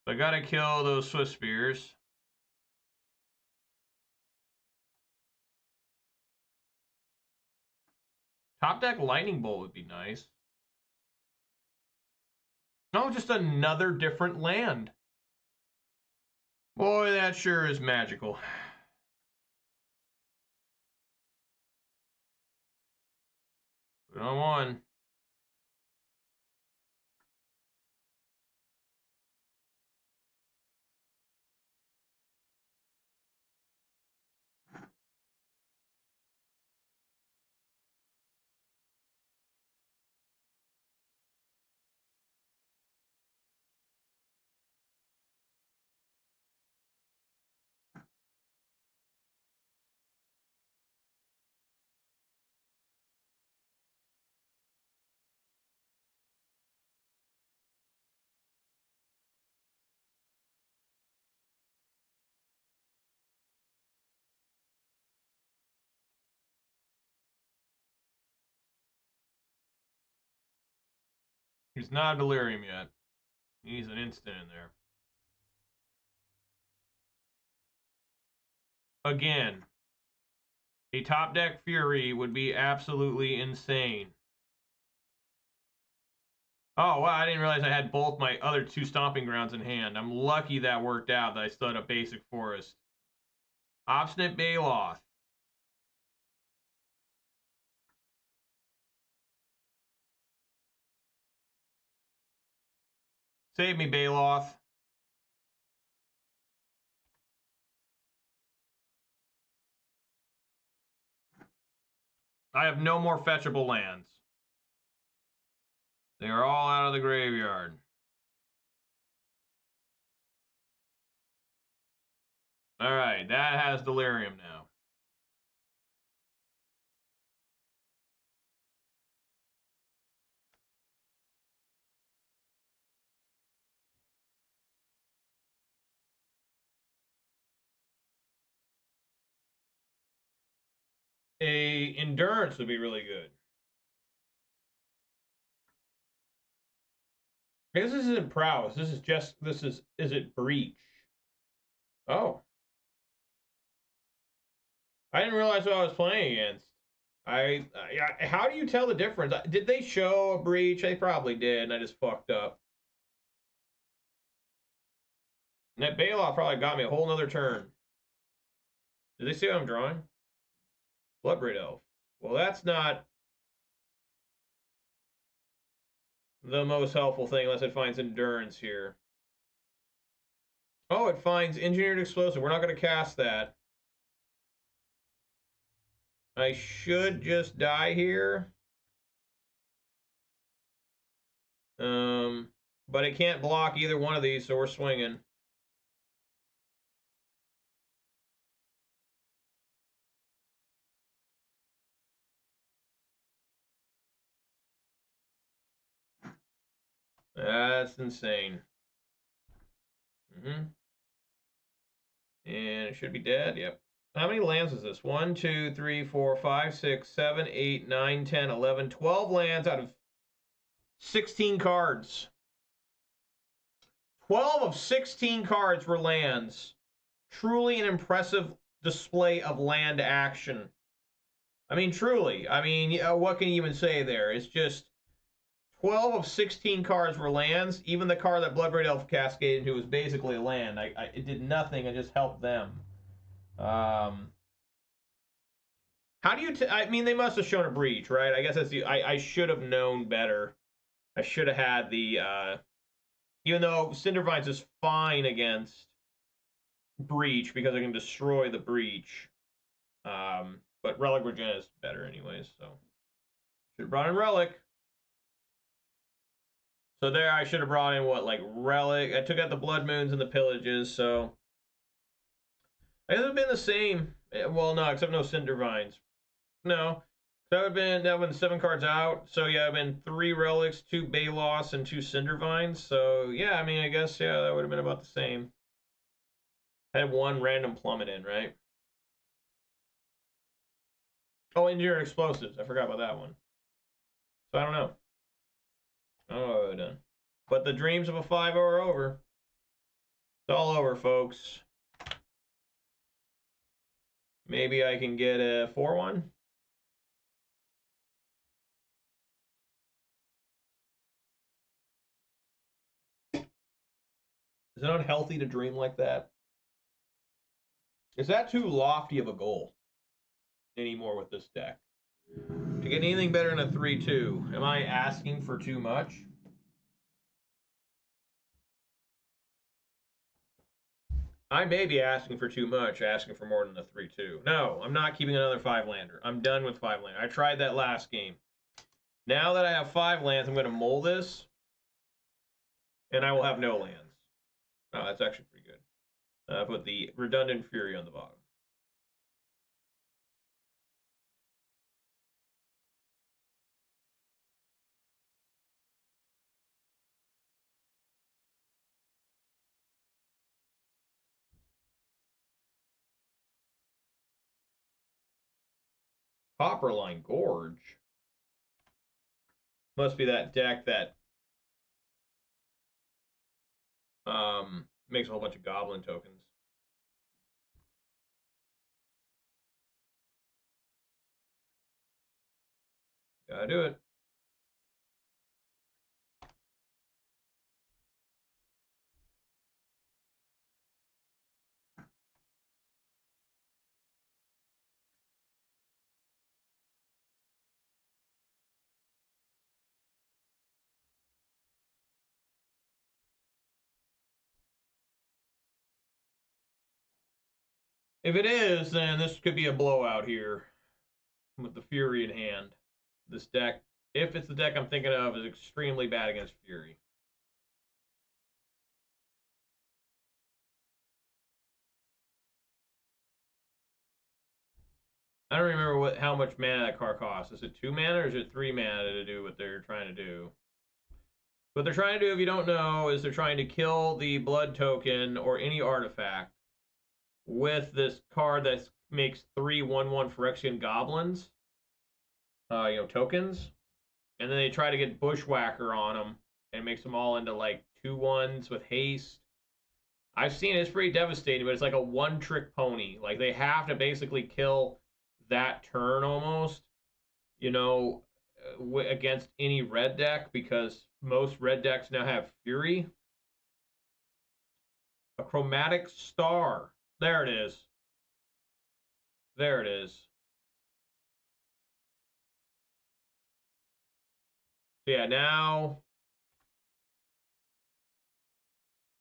I gotta kill those Swift Spears. Top deck Lightning Bolt would be nice. No, just another different land. Boy, that sure is magical. Put on 1. He's not delirium yet. He's an instant in there. again, a top deck Fury would be absolutely insane. Oh, wow, I didn't realize I had both my other 2 Stomping Grounds in hand. I'm lucky that worked out, that I still had a basic forest. Obstinate Baloth. Save me, Baloth. I have no more fetchable lands. They are all out of the graveyard. Alright, that has Delirium now. A Endurance would be really good. I guess this isn't Prowess. This is just, is it Breach? Oh. I didn't realize who I was playing against. How do you tell the difference? Did they show a Breach? They probably did, and I just fucked up. And that Baloth probably got me a whole nother turn. Did they see what I'm drawing? Bloodbraid Elf. Well, that's not the most helpful thing unless it finds Endurance here. Oh, it finds Engineered Explosive. We're not going to cast that. I should just die here. But it can't block either one of these, so we're swinging. That's insane. And it should be dead, yep. How many lands is this? 1, 2, 3, 4, 5, 6, 7, 8, 9, 10, 11, 12 lands out of 16 cards. 12 of 16 cards were lands. Truly an impressive display of land action. I mean, truly. I mean, what can you even say there? It's just 12 of 16 cards were lands. Even the card that Bloodbraid Elf cascaded into was basically a land. It did nothing. I just helped them. How do you... I mean, they must have shown a Breach, right? I guess that's the... I should have known better. I should have had the... even though Cindervines is fine against Breach because I can destroy the Breach. But Relic Regen is better anyways, so... Should have brought in Relic. So there I should have brought in, what, like Relic? I took out the Blood Moons and the Pillages, so... I guess it would have been the same. Well, no, except no Cindervines. No. That would have been 7 cards out. So yeah, it would have been 3 Relics, 2 Baloths, and 2 Cindervines. So yeah, I mean, I guess, yeah, that would have been about the same. I had 1 random plummet in, right? Oh, Engineered Explosives. I forgot about that one. So I don't know. Oh, done. But the dreams of a 5-0 are over. It's all over, folks. Maybe I can get a 4-1. Is it unhealthy to dream like that? Is that too lofty of a goal anymore with this deck? To get anything better than a 3-2, am I asking for too much? I may be asking for too much, asking for more than a 3-2. No, I'm not keeping another 5-lander. I'm done with 5-lander. I tried that last game. Now that I have 5 lands, I'm going to mull this, and I will have no lands. Oh, that's actually pretty good. Put the Redundant Fury on the bottom. Copperline Gorge. Must be that deck that makes a whole bunch of goblin tokens. Gotta do it. If it is, then this could be a blowout here with the Fury in hand. This deck, if it's the deck I'm thinking of, is extremely bad against Fury. I don't remember how much mana that card costs. Is it 2 mana or is it 3 mana to do what they're trying to do? What they're trying to do, if you don't know, is they're trying to kill the blood token or any artifact with this card that makes 3 1/1 Phyrexian goblins, tokens, and then they try to get Bushwhacker on them and makes them all into like 2/1s with haste. I've seen it, it's pretty devastating, but it's like a one-trick pony. Like they have to basically kill that turn almost, against any red deck because most red decks now have Fury. A chromatic star. There it is. There it is. So yeah,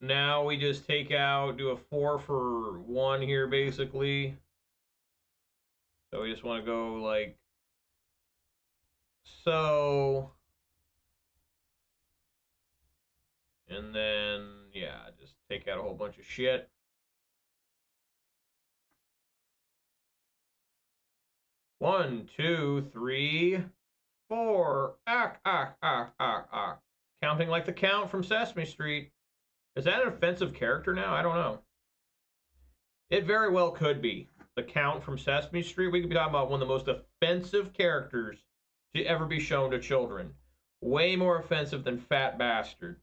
now we just take out, do a 4 for 1 here basically. So we just want to go like so. And then, yeah, just take out a whole bunch of shit. One, two, three, four. Counting like the Count from Sesame Street. Is that an offensive character now? I don't know. It very well could be. The Count from Sesame Street. We could be talking about one of the most offensive characters to ever be shown to children. Way more offensive than Fat Bastard.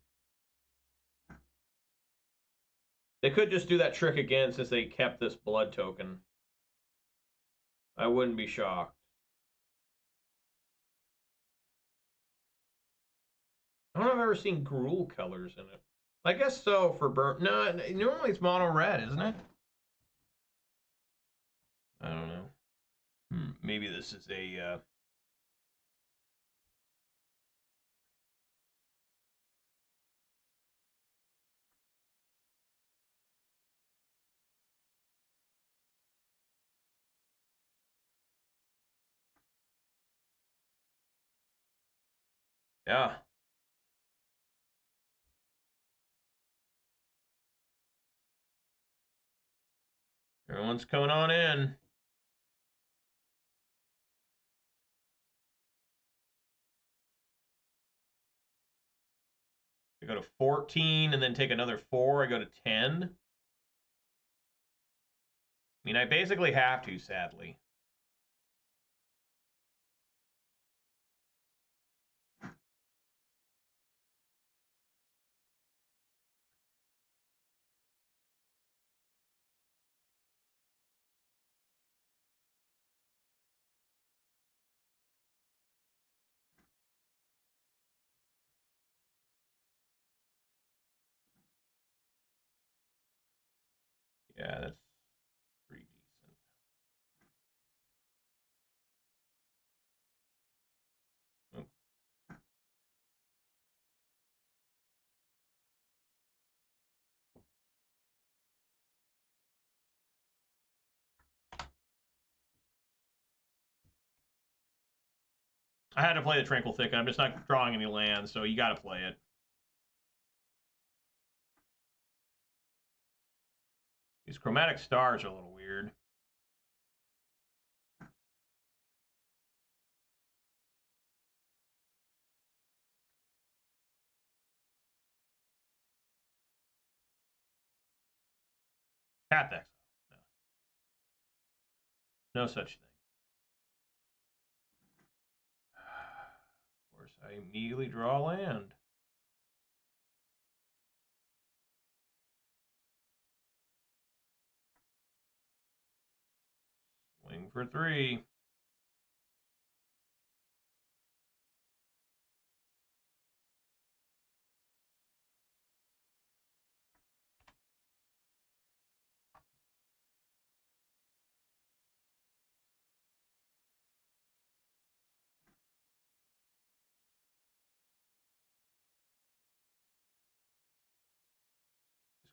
They could just do that trick again since they kept this blood token. I wouldn't be shocked. I don't know if I've ever seen Gruul colors in it. I guess so for burnt. No, normally it's mono red, isn't it? I don't know. Maybe this is a. Yeah. Everyone's coming on in. I go to 14 and then take another 4. I go to 10. I mean, I basically have to, sadly. Yeah, that's pretty decent. Oh. I had to play the Tranquil Thicket. I'm just not drawing any lands, so you got to play it. These chromatic stars are a little weird. Path Exile. No such thing. Of course, I immediately draw land. Swing for 3.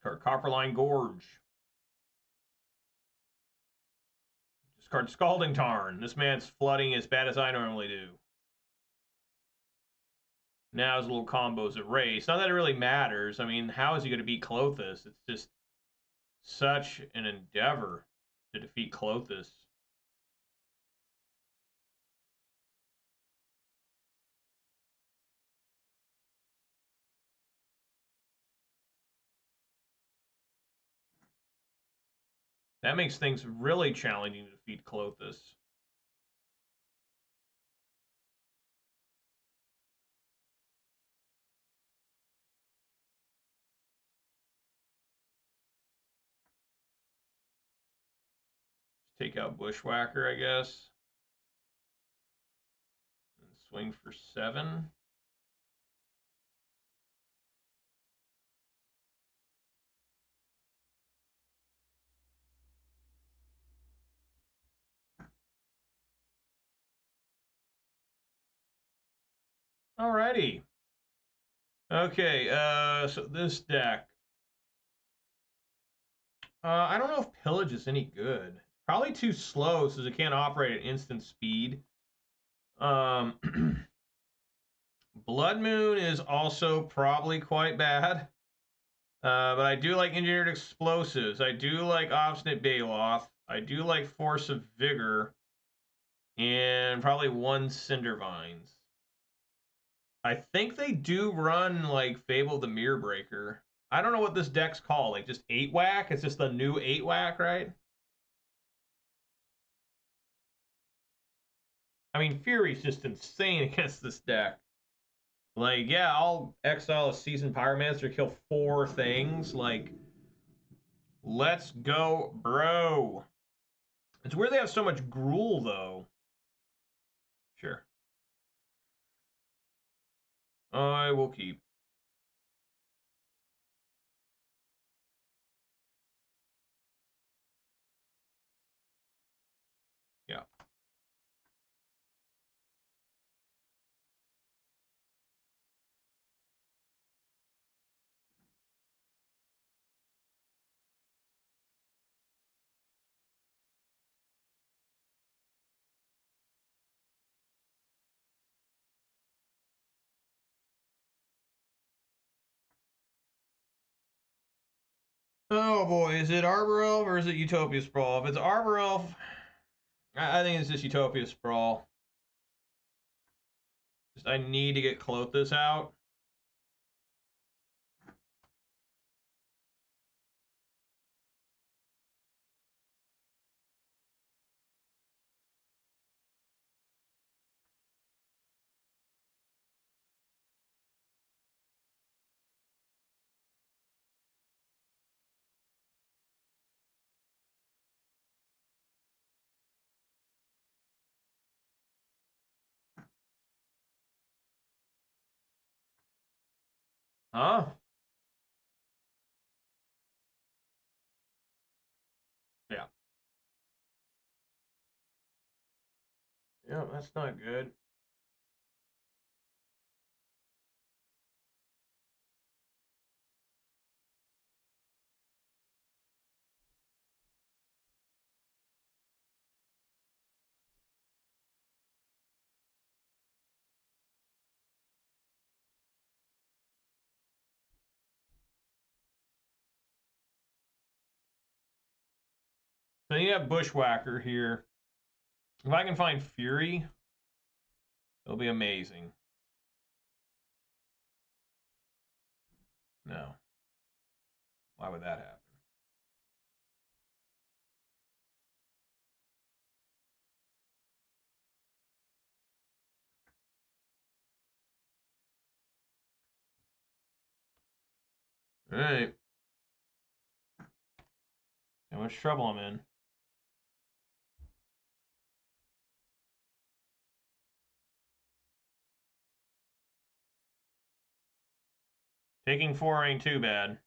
Discard Copperline Gorge. Discard Scalding Tarn. This man's flooding as bad as I normally do. Now his little combos erase. Not that it really matters. I mean, how is he going to beat Klothys? It's just such an endeavor to defeat Klothys. That makes things really challenging to defeat Klothys. Take out Bushwhacker, I guess. And swing for 7. Alrighty. Okay, so this deck. I don't know if Pillage is any good. Probably too slow, since it can't operate at instant speed. Blood Moon is also probably quite bad. But I do like Engineered Explosives. I do like Obstinate Baloth. I do like Force of Vigor. And probably 1 Cindervines. I think they do run, like, Fable the Mirror Breaker. I don't know what this deck's called. Like, just 8-whack? It's just the new 8-whack, right? I mean, Fury's just insane against this deck. Like, yeah, I'll exile a Seasoned Pyromancer, kill 4 things. Like, let's go, bro. It's weird they have so much Gruul, though. Sure. I will keep. Yeah. Oh boy, is it Arbor Elf or is it Utopia Sprawl? If it's Arbor Elf, I think it's just Utopia Sprawl. Just I need to get Klothys out. Huh? Yeah. Yeah, that's not good. So you have Bushwhacker here. If I can find Fury, it'll be amazing. No. Why would that happen? Alright. How much trouble I'm in. Taking 4 ain't too bad.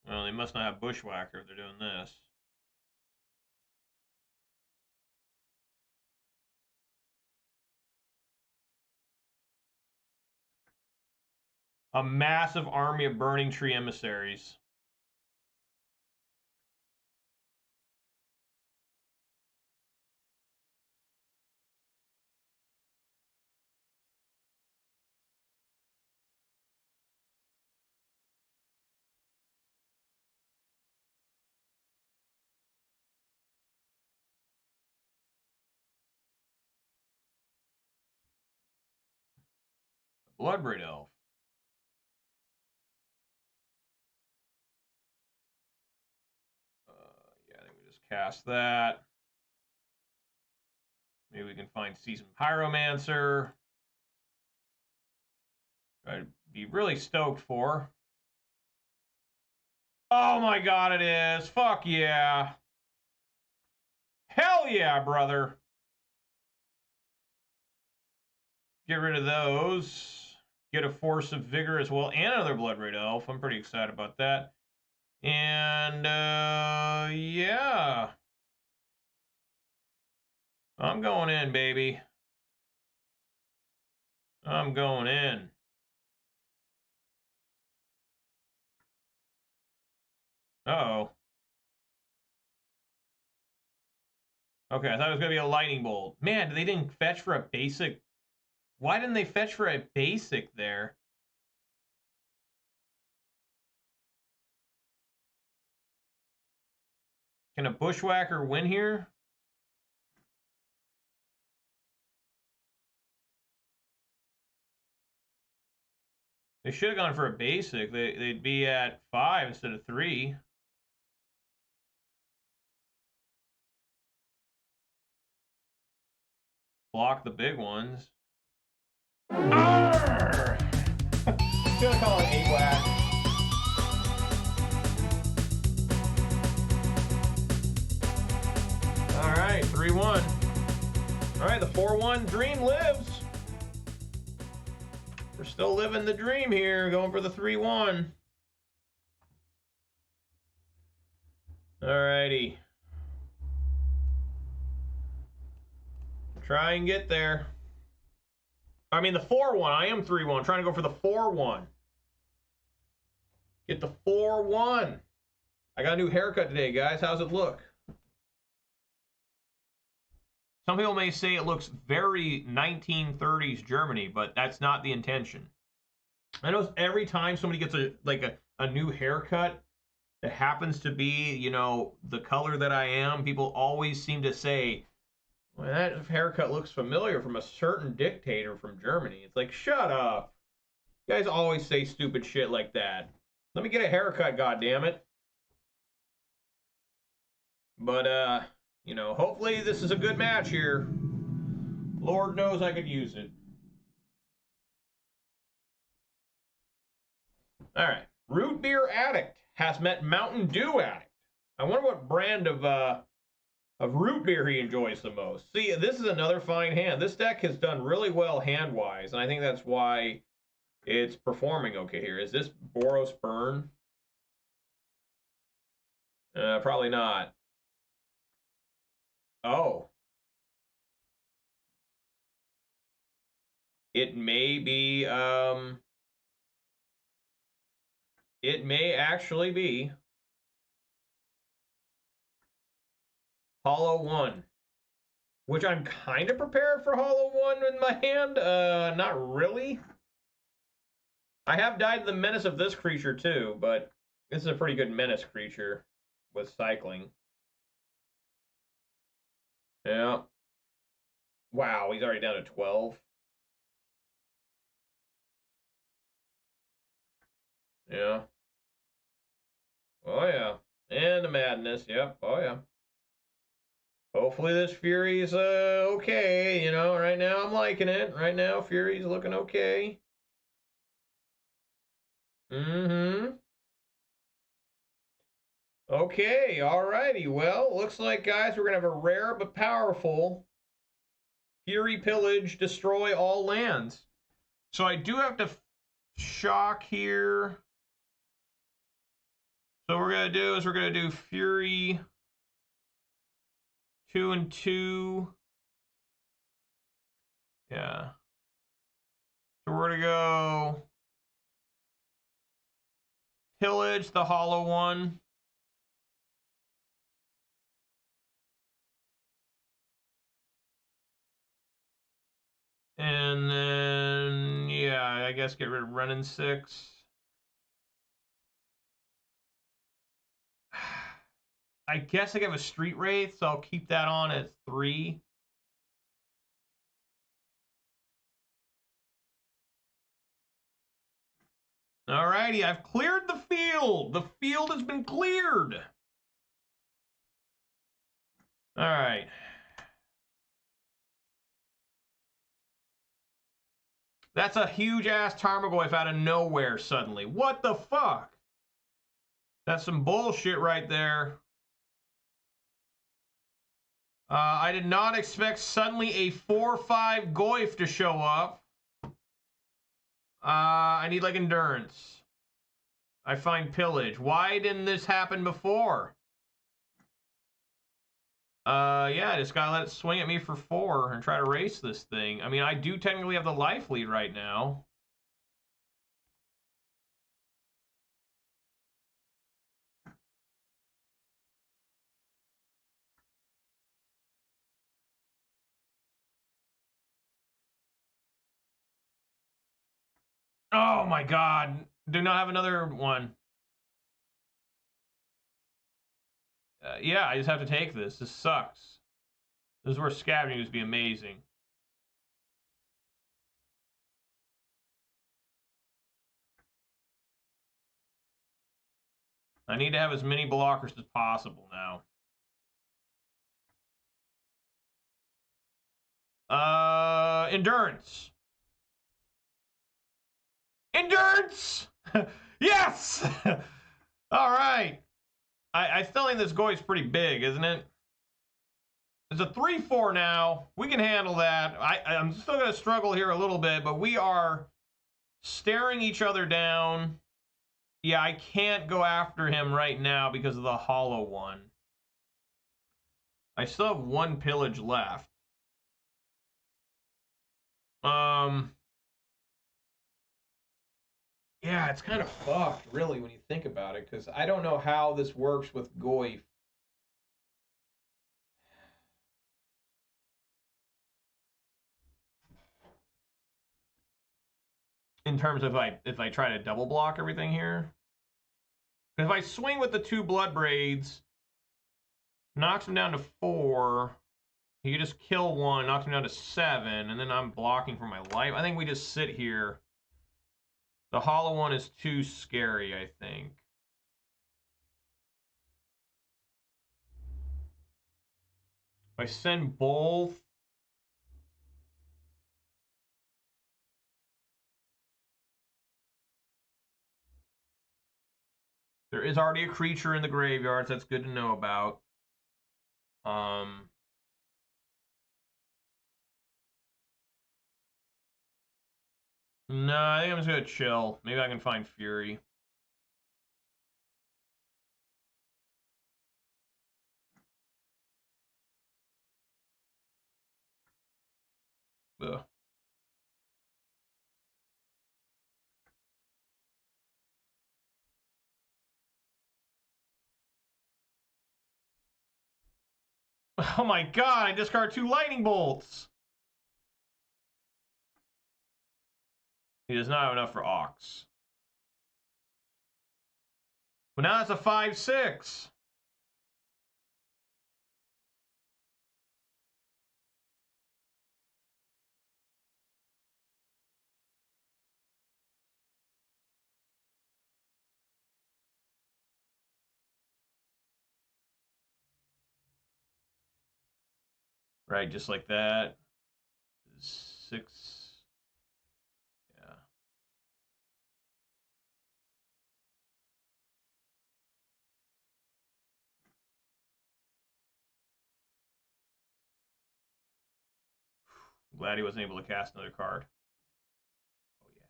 Well, they must not have Bushwhacker if they're doing this. A massive army of Burning Tree emissaries. Bloodbraid Elf. Yeah, I think we just cast that. Maybe we can find Seasoned Pyromancer. I'd be really stoked for. Oh my god, it is. Fuck yeah. Hell yeah, brother. Get rid of those. Get a Force of Vigor as well, and another Bloodbraid Elf. I'm pretty excited about that. And, yeah. I'm going in, baby. I'm going in. Uh-oh. Okay, I thought it was going to be a Lightning Bolt. Man, they didn't fetch for a basic. Why didn't they fetch for a basic there? Can a Bushwhacker win here? They should have gone for a basic. They'd be at 5 instead of 3. Block the big ones. Arrgh! I'm gonna call it 8 whack. Alright, 3-1. Alright, the 4-1 dream lives. We're still living the dream here, going for the 3-1. Alrighty. Try and get there. I mean, the 4-1. I am 3-1. Trying to go for the 4-1. Get the 4-1. I got a new haircut today, guys. How's it look? Some people may say it looks very 1930s Germany, but that's not the intention. I know every time somebody gets a new haircut that happens to be, you know, the color that I am, people always seem to say, well, that haircut looks familiar from a certain dictator from Germany. It's like, shut up. You guys always say stupid shit like that. Let me get a haircut, goddammit. But, you know, hopefully this is a good match here. Lord knows I could use it. All right. Root Beer Addict has met Mountain Dew Addict. I wonder what brand of root beer he enjoys the most. See, this is another fine hand. This deck has done really well hand-wise, and I think that's why it's performing okay here. Is this Boros Burn? Probably not. Oh. It may be, it may actually be Hollow 1. Which I'm kind of prepared for Hollow 1 in my hand. Not really. I have died to the menace of this creature too, but this is a pretty good menace creature with cycling. Yeah. Wow, he's already down to 12. Yeah. Oh, yeah. And the madness. Yep. Oh, yeah. Hopefully this Fury's okay. You know, right now I'm liking it. Right now, Fury's looking okay. Mm-hmm. Okay, alrighty. Well, looks like, guys, we're going to have a rare but powerful Fury Pillage, destroy all lands. So I do have to shock here. So what we're going to do is we're going to do Fury 2 and 2. Yeah. So we're going to go pillage the hollow one. And then, yeah, I guess get rid of Renin 6. I guess I have a Street Wraith, so I'll keep that on at 3. Alrighty, I've cleared the field. The field has been cleared. Alright. That's a huge-ass Tarmogoyf out of nowhere suddenly. What the fuck? That's some bullshit right there. I did not expect suddenly a 4/5 Goyf to show up. I need, like, Endurance. I find Pillage. Why didn't this happen before? Yeah, I just gotta let it swing at me for 4 and try to race this thing. I mean, I do technically have the life lead right now. Oh my god. Do not have another one. Yeah, I just have to take this. This sucks. This is where scavenging would be amazing. I need to have as many blockers as possible now. Endurance. Endurance! Yes! All right. I still think this Goy's pretty big, isn't it? It's a 3/4 now. We can handle that. I'm still going to struggle here a little bit, but we are staring each other down. Yeah, I can't go after him right now because of the hollow one. I still have 1 pillage left. Yeah, it's kind of fucked, really, when you think about it, because I don't know how this works with Goyf. In terms of if I try to double block everything here. If I swing with the 2 blood braids, knocks him down to 4. He could just kill 1, knocks him down to 7, and then I'm blocking for my life. I think we just sit here. The hollow one is too scary, I think. If I send both. There is already a creature in the graveyard, so that's good to know about. No, I think I'm just gonna chill. Maybe I can find Fury. Ugh. Oh my god, I discard 2 lightning bolts! He does not have enough for Ox. But now it's a 5/6. Right, just like that. 6. Yeah. I'm glad he wasn't able to cast another card. Oh, yeah.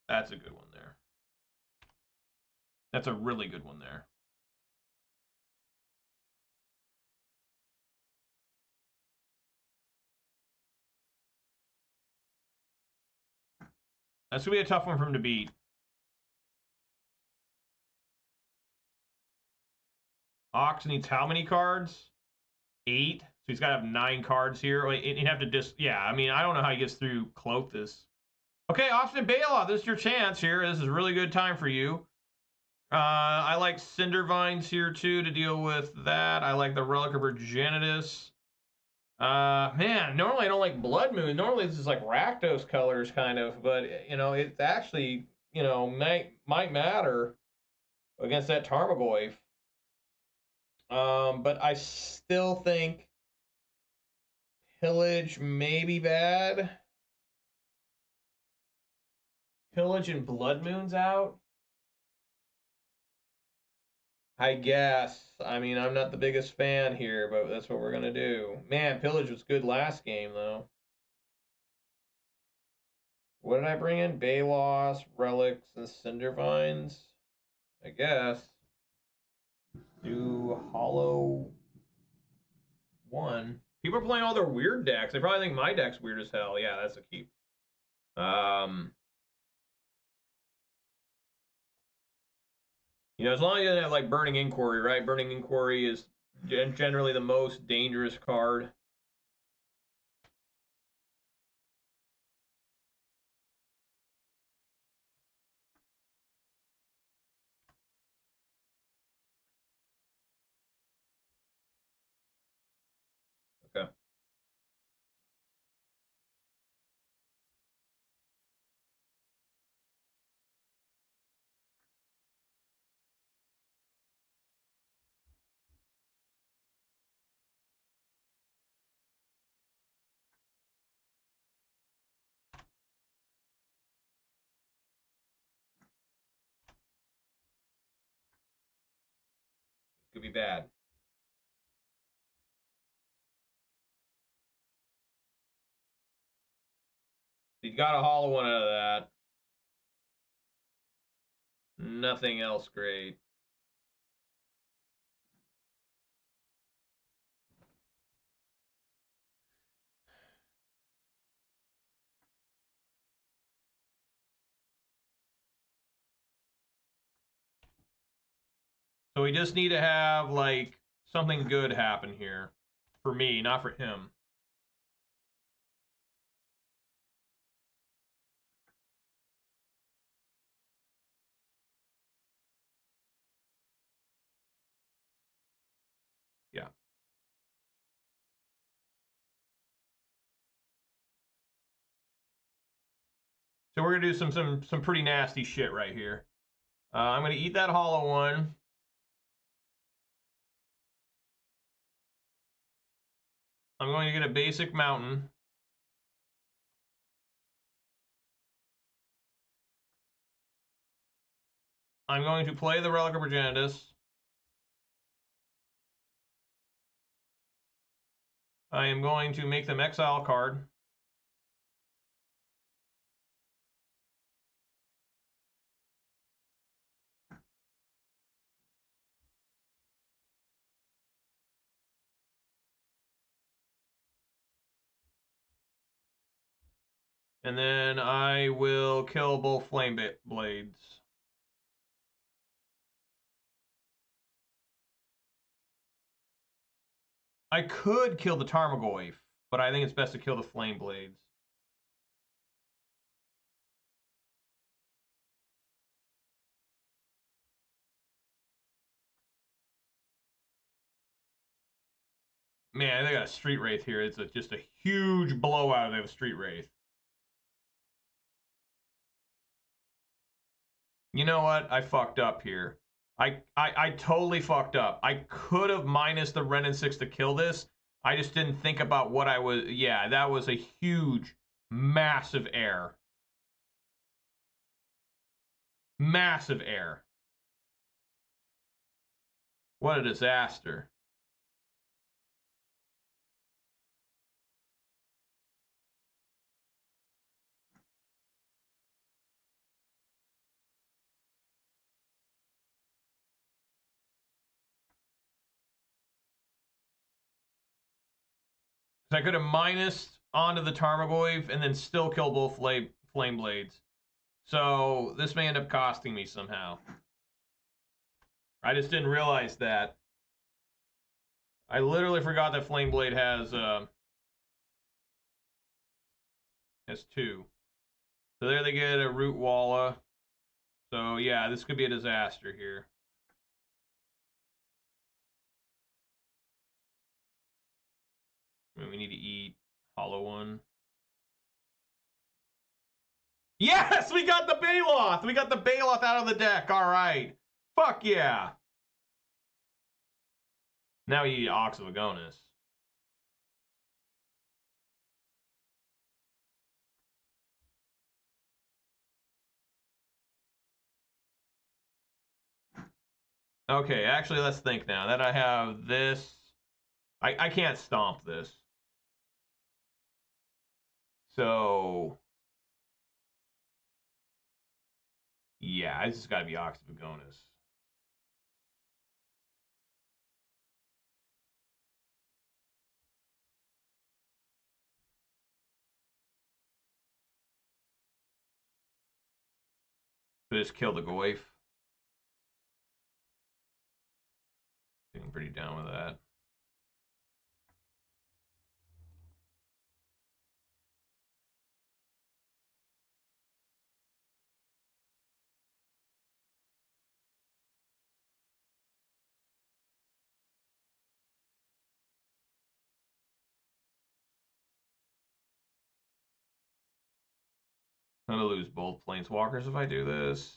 That's a good one there. That's a really good one there. That's going to be a tough one for him to beat. Ox needs how many cards? 8. So he's got to have 9 cards here. He'd have to just... Yeah, I mean, I don't know how he gets through Cloak this. Okay, Austin Bailoff, this is your chance here. This is a really good time for you. I like Cinder Vines here, too, to deal with that. I like the Relic of Progenitus. Man, normally I don't like Blood Moon. Normally this is like Rakdos colors, kind of. But, you know, it's actually, you know, might matter against that Tarmogoyf. But I still think Pillage may be bad. Pillage and Blood Moon's out? I guess. I mean, I'm not the biggest fan here, but that's what we're going to do. Man, Pillage was good last game, though. What did I bring in? Bayloss, Relics, and Cindervines? I guess. Do Hollow 1. People are playing all their weird decks. They probably think my deck's weird as hell. Yeah, that's a keep. You know, as long as you don't have, like, Burning Inquiry, right? Burning Inquiry is generally the most dangerous card. Okay. This could be bad. You got a hollow one out of that. Nothing else great. So we just need to have, like, something good happen here. For me, not for him. Yeah. So we're gonna do some pretty nasty shit right here. I'm gonna eat that hollow one. I'm going to get a basic mountain. I'm going to play the Relic of Progenitus. I am going to make them exile card. And then I will kill both Flame Blades. I could kill the Tarmogoyf, but I think it's best to kill the Flame Blades. Man, they got a Street Wraith here. It's just a huge blowout. They have a Street Wraith. You know what? I fucked up here. I totally fucked up. I could have minus the Ren and 6 to kill this. I just didn't think about what I was... Yeah, that was a huge, massive error. Massive error. What a disaster. I could have minused onto the Tarmogoyf and then still kill both Flame Blades. So this may end up costing me somehow. I just didn't realize that. I literally forgot that Flameblade has 2. So there they get a Root Walla. So yeah, this could be a disaster here. I mean, we need to eat Hollow One. Yes, we got the Baloth! We got the Baloth out of the deck, alright. Fuck yeah. Now we eat Ox of Agonis. Okay, actually, let's think now. That I have this. I can't stomp this. So... yeah, this has got to be Ox of Agonis. Just kill the Goyf. I'm pretty down with that. I'm gonna lose both Planeswalkers if I do this.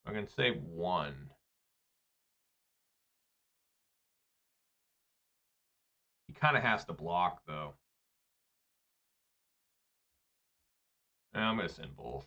I can save 1. He kind of has to block, though. And I'm gonna send both.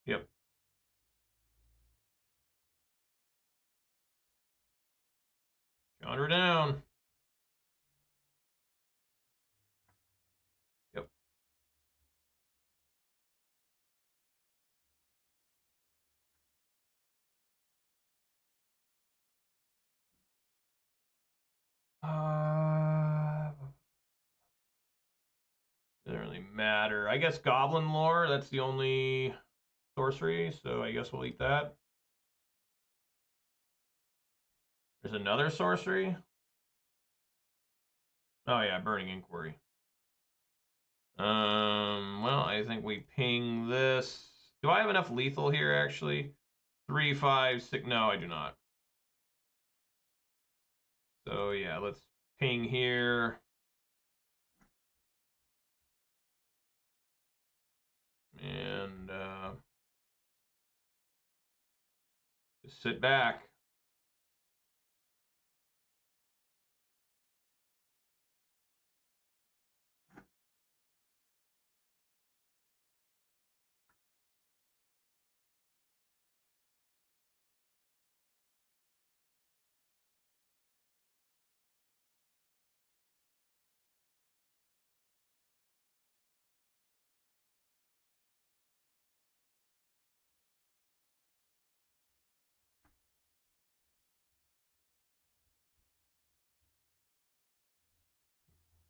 Yep. Genre down. Yep. Doesn't really matter. I guess Goblin Lore, that's the only sorcery, so I guess we'll eat that. There's another sorcery. Oh yeah, Burning Inquiry. Well, I think we ping this. Do I have enough lethal here, actually? 3, 5, 6. No, I do not. So yeah, let's ping here. And just sit back.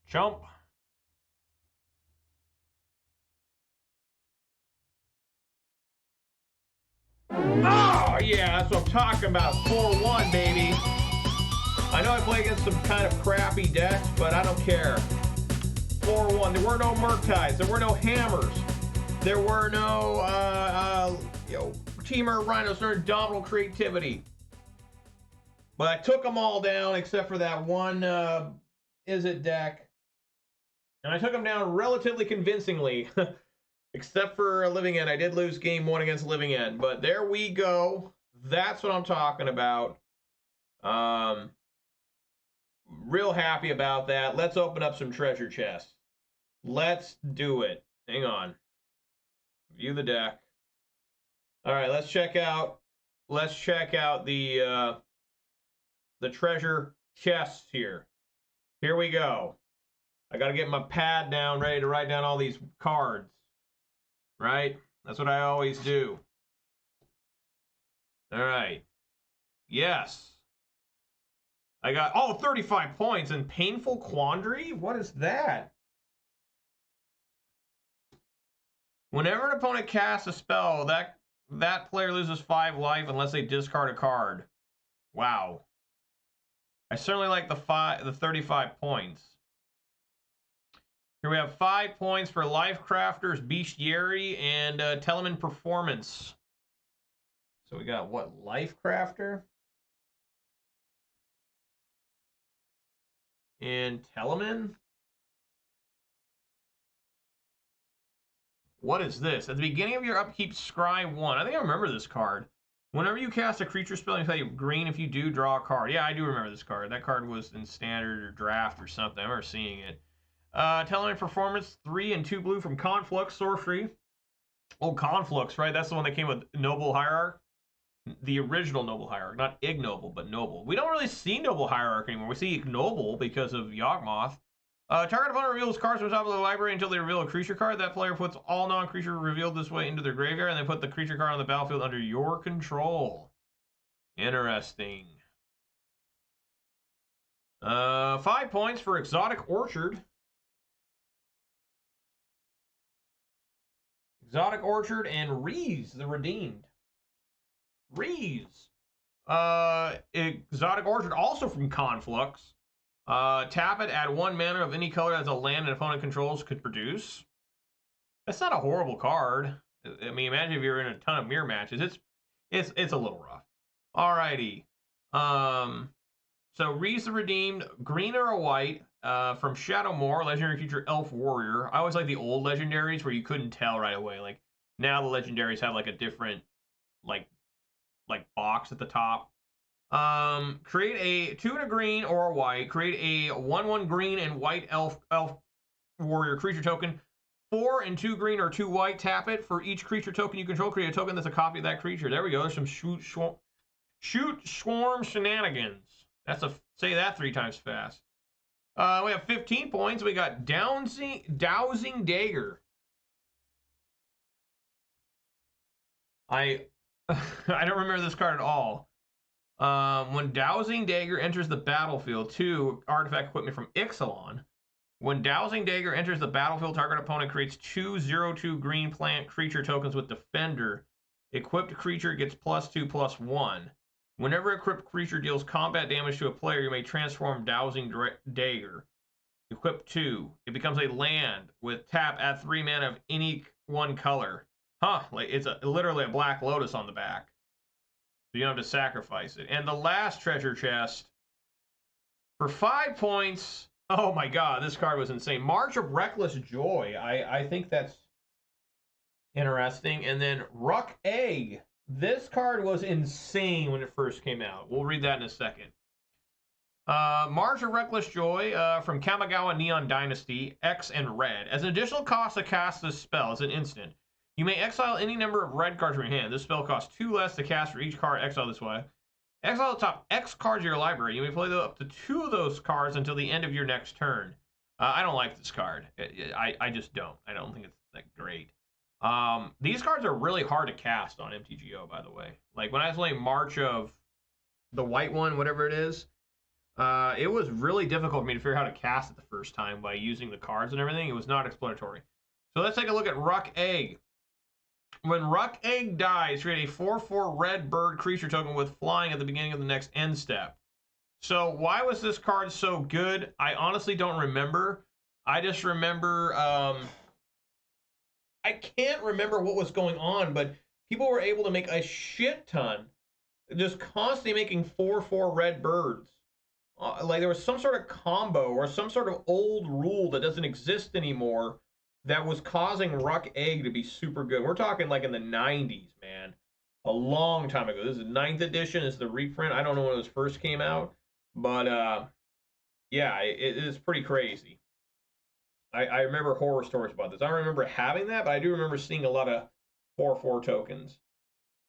Jump. Oh, yeah, that's what I'm talking about. 4-1, baby. I know I play against some kind of crappy decks, but I don't care. 4-1. There were no Murkties. There were no Hammers. There were no, Teamer Rhinos, no Indomitable Creativity. But I took them all down except for that one Izzet deck. And I took them down relatively convincingly. Except for Living End. I did lose game 1 against Living End. But there we go. That's what I'm talking about. Real happy about that. Let's open up some treasure chests. Let's do it. Hang on. View the deck. All right, let's check out the treasure chests here. Here we go. I got to get my pad down, ready to write down all these cards. Right? That's what I always do. All right. Yes. I got, 35 points in Painful Quandary? What is that? Whenever an opponent casts a spell, that player loses 5 life unless they discard a card. Wow. I certainly like the 35 points. Here we have 5 points for Lifecrafter's Bestiary and Telemann Performance. So we got what? Lifecrafter? And Telemann? What is this? At the beginning of your upkeep, scry 1. I think I remember this card. Whenever you cast a creature spell, you play green. If you do, draw a card. Yeah, I do remember this card. That card was in Standard or Draft or something. I remember seeing it. Telemann Performance, 3 and 2 blue from Conflux, Sorcery. Oh, Conflux, right? That's the one that came with Noble Hierarch. The original Noble Hierarch. Not Ignoble, but Noble. We don't really see Noble Hierarch anymore. We see Ignoble because of Yawgmoth. Target opponent reveals cards from the top of the library until they reveal a creature card. That player puts all non-creature revealed this way into their graveyard, and they put the creature card on the battlefield under your control. Interesting. 5 points for Exotic Orchard. Exotic Orchard and Rees, the Redeemed. Rees. Exotic Orchard, also from Conflux. Tap it, add 1 mana of any color as a land an opponent controls could produce. That's not a horrible card. I mean, imagine if you're in a ton of mirror matches. It's a little rough. Alrighty. So Rees the Redeemed, green or a white, from Shadowmoor, legendary creature Elf Warrior. I always like the old legendaries where you couldn't tell right away. Like now the legendaries have like a different like box at the top. Create a 2 and a green or a white. Create a 1/1 green and white elf warrior creature token. 4 and 2 green or 2 white. Tap it. For each creature token you control, create a token that's a copy of that creature. There we go. There's some shoot swarm shenanigans. That's say that 3 times fast. We have 15 points. We got Dowsing Dagger. I don't remember this card at all. When Dowsing Dagger enters the battlefield, 2 artifact equipment from Ixalan. When Dowsing Dagger enters the battlefield, target opponent creates 2 0/2 green plant creature tokens with Defender. Equipped creature gets +2/+1. Whenever equipped creature deals combat damage to a player, you may transform Dowsing Dagger. Equip 2. It becomes a land with tap, add 3 mana of any one color. Huh, like it's literally a Black Lotus on the back. So you don't have to sacrifice it. And the last treasure chest, for 5 points, oh my god, this card was insane. March of Reckless Joy. I think that's interesting. And then Ruck Egg. This card was insane when it first came out. We'll read that in a second. March of Reckless Joy from Kamigawa Neon Dynasty, X and red. As an additional cost to cast this spell as an instant, you may exile any number of red cards from your hand. This spell costs 2 less to cast for each card exiled this way. Exile the top X cards of your library. You may play up to 2 of those cards until the end of your next turn. I don't like this card. I just don't. I don't think it's that great. These cards are really hard to cast on MTGO, by the way. Like when I was playing March of the white one, whatever it is, it was really difficult for me to figure out how to cast it the first time by using the cards and everything. It was not exploratory. So let's take a look at Ruck Egg. When Ruck Egg dies, create a 4/4 red bird creature token with flying at the beginning of the next end step. So why was this card so good? I honestly don't remember. I just remember, I can't remember what was going on, but people were able to make a shit ton, just constantly making 4/4 red birds. Like there was some sort of combo or some sort of old rule that doesn't exist anymore that was causing Ruck Egg to be super good. We're talking like in the 90s, man. A long time ago. This is 9th edition. This is the reprint. I don't know when it was first came out. But, yeah, it is pretty crazy. I remember horror stories about this. I don't remember having that, but I do remember seeing a lot of 4/4 tokens.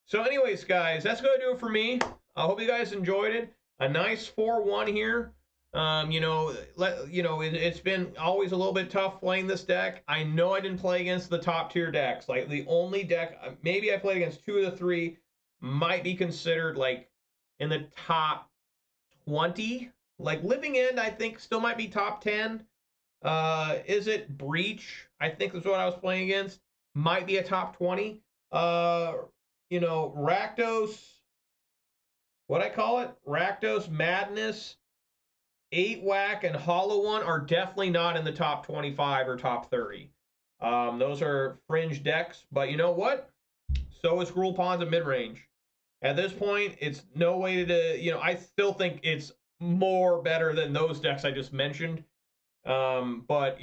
So anyways, guys, that's going to do it for me. I hope you guys enjoyed it. A nice 4-1 here. It's been always a little bit tough playing this deck. I know I didn't play against the top tier decks. Like the only deck, maybe I played against 2 of the 3, might be considered like in the top 20. Like Living End, I think still might be top 10. Izzet Breach, I think is what I was playing against. Might be a top 20. Rakdos, what I call it? Rakdos Madness, 8-Whack, and Hollow One are definitely not in the top 25 or top 30. Those are fringe decks, but you know what? So is Gruul Ponza Midrange. At this point, it's no way to, I still think it's more better than those decks I just mentioned. But,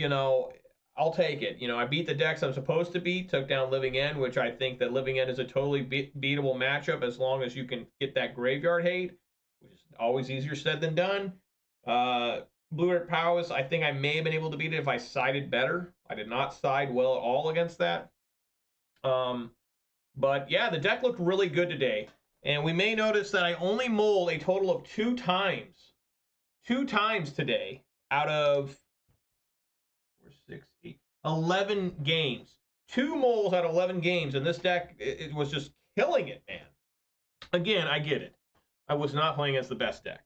I'll take it. I beat the decks I'm supposed to beat, took down Living End, which I think that Living End is a totally beatable matchup as long as you can get that graveyard hate, which is always easier said than done. Blue Red Powers, I think I may have been able to beat it if I sided better. I did not side well at all against that. But yeah, the deck looked really good today. And we may notice that I only mulled a total of 2 times. 2 times today out of 11 games. 2 moles out of 11 games, and this deck, it was just killing it, man. Again, I get it. I was not playing against the best deck.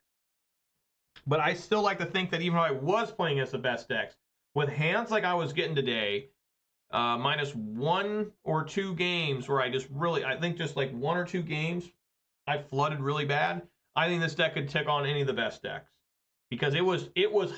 But I still like to think that even though I was playing against the best decks, with hands like I was getting today, minus 1 or 2 games where I think just like 1 or 2 games, I flooded really bad. I think this deck could take on any of the best decks. Because it was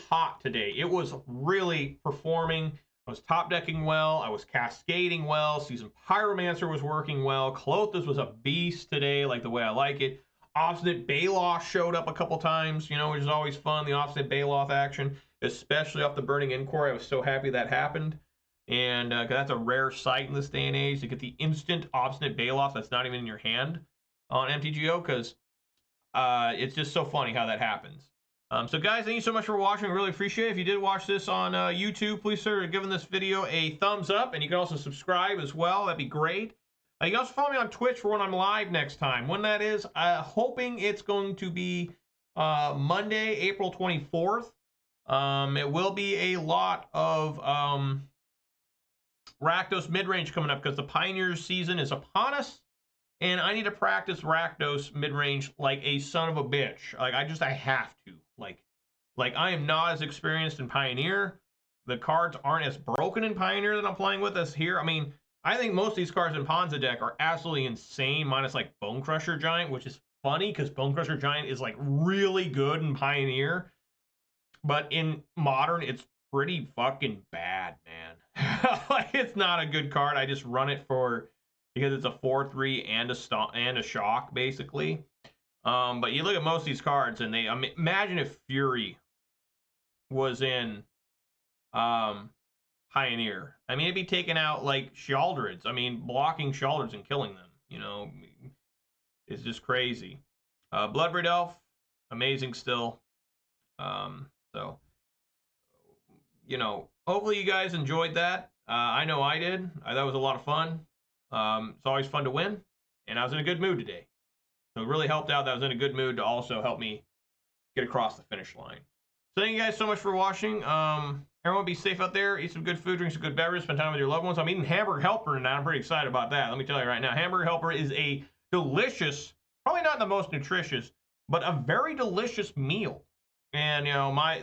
hot today. It was really performing. I was top decking well. I was cascading well. Seasoned Pyromancer was working well. Klothys was a beast today, like the way I like it. Obstinate Baloth showed up a couple times, which is always fun. The Obstinate Baloth action, especially off the Burning Encore. I was so happy that happened. And cause that's a rare sight in this day and age to get the instant Obstinate Baloth that's not even in your hand on MTGO, because it's just so funny how that happens. So guys, thank you so much for watching. I really appreciate it. If you did watch this on YouTube, please consider giving this video a thumbs up, and you can also subscribe as well. That'd be great. You can also follow me on Twitch for when I'm live next time. When that is, hoping it's going to be Monday, April 24th. It will be a lot of Rakdos midrange coming up because the Pioneers season is upon us. And I need to practice Rakdos midrange like a son of a bitch. Like, I have to. Like I am not as experienced in Pioneer. The cards aren't as broken in Pioneer that I'm playing with as here. I mean, I think most of these cards in Ponza deck are absolutely insane, minus like Bone Crusher Giant, which is funny because Bone Crusher Giant is like really good in Pioneer. But in Modern, it's pretty fucking bad, man. Like, it's not a good card. I just run it because it's a 4/3 and a shock, basically. But you look at most of these cards, and imagine if Fury was in Pioneer. I mean, it'd be taking out like Sheoldreds. I mean, blocking Sheoldreds and killing them. It's just crazy. Bloodbraid Elf, amazing still. So, hopefully you guys enjoyed that. I know I did. That was a lot of fun. It's always fun to win, and I was in a good mood today. So it really helped out that I was in a good mood to also help me get across the finish line. So thank you guys so much for watching. Everyone be safe out there. Eat some good food, drink some good beverages, spend time with your loved ones. I'm eating Hamburger Helper now. I'm pretty excited about that. Let me tell you right now, Hamburger Helper is a delicious, probably not the most nutritious, but a very delicious meal. And,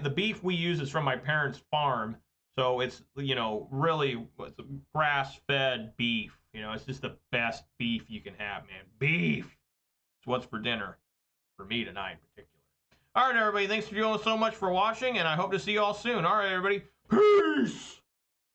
the beef we use is from my parents' farm. So it's, really it's grass-fed beef. It's just the best beef you can have, man. Beef. It's what's for dinner for me tonight in particular. All right, everybody. Thanks for so much for watching, and I hope to see you all soon. All right, everybody. Peace!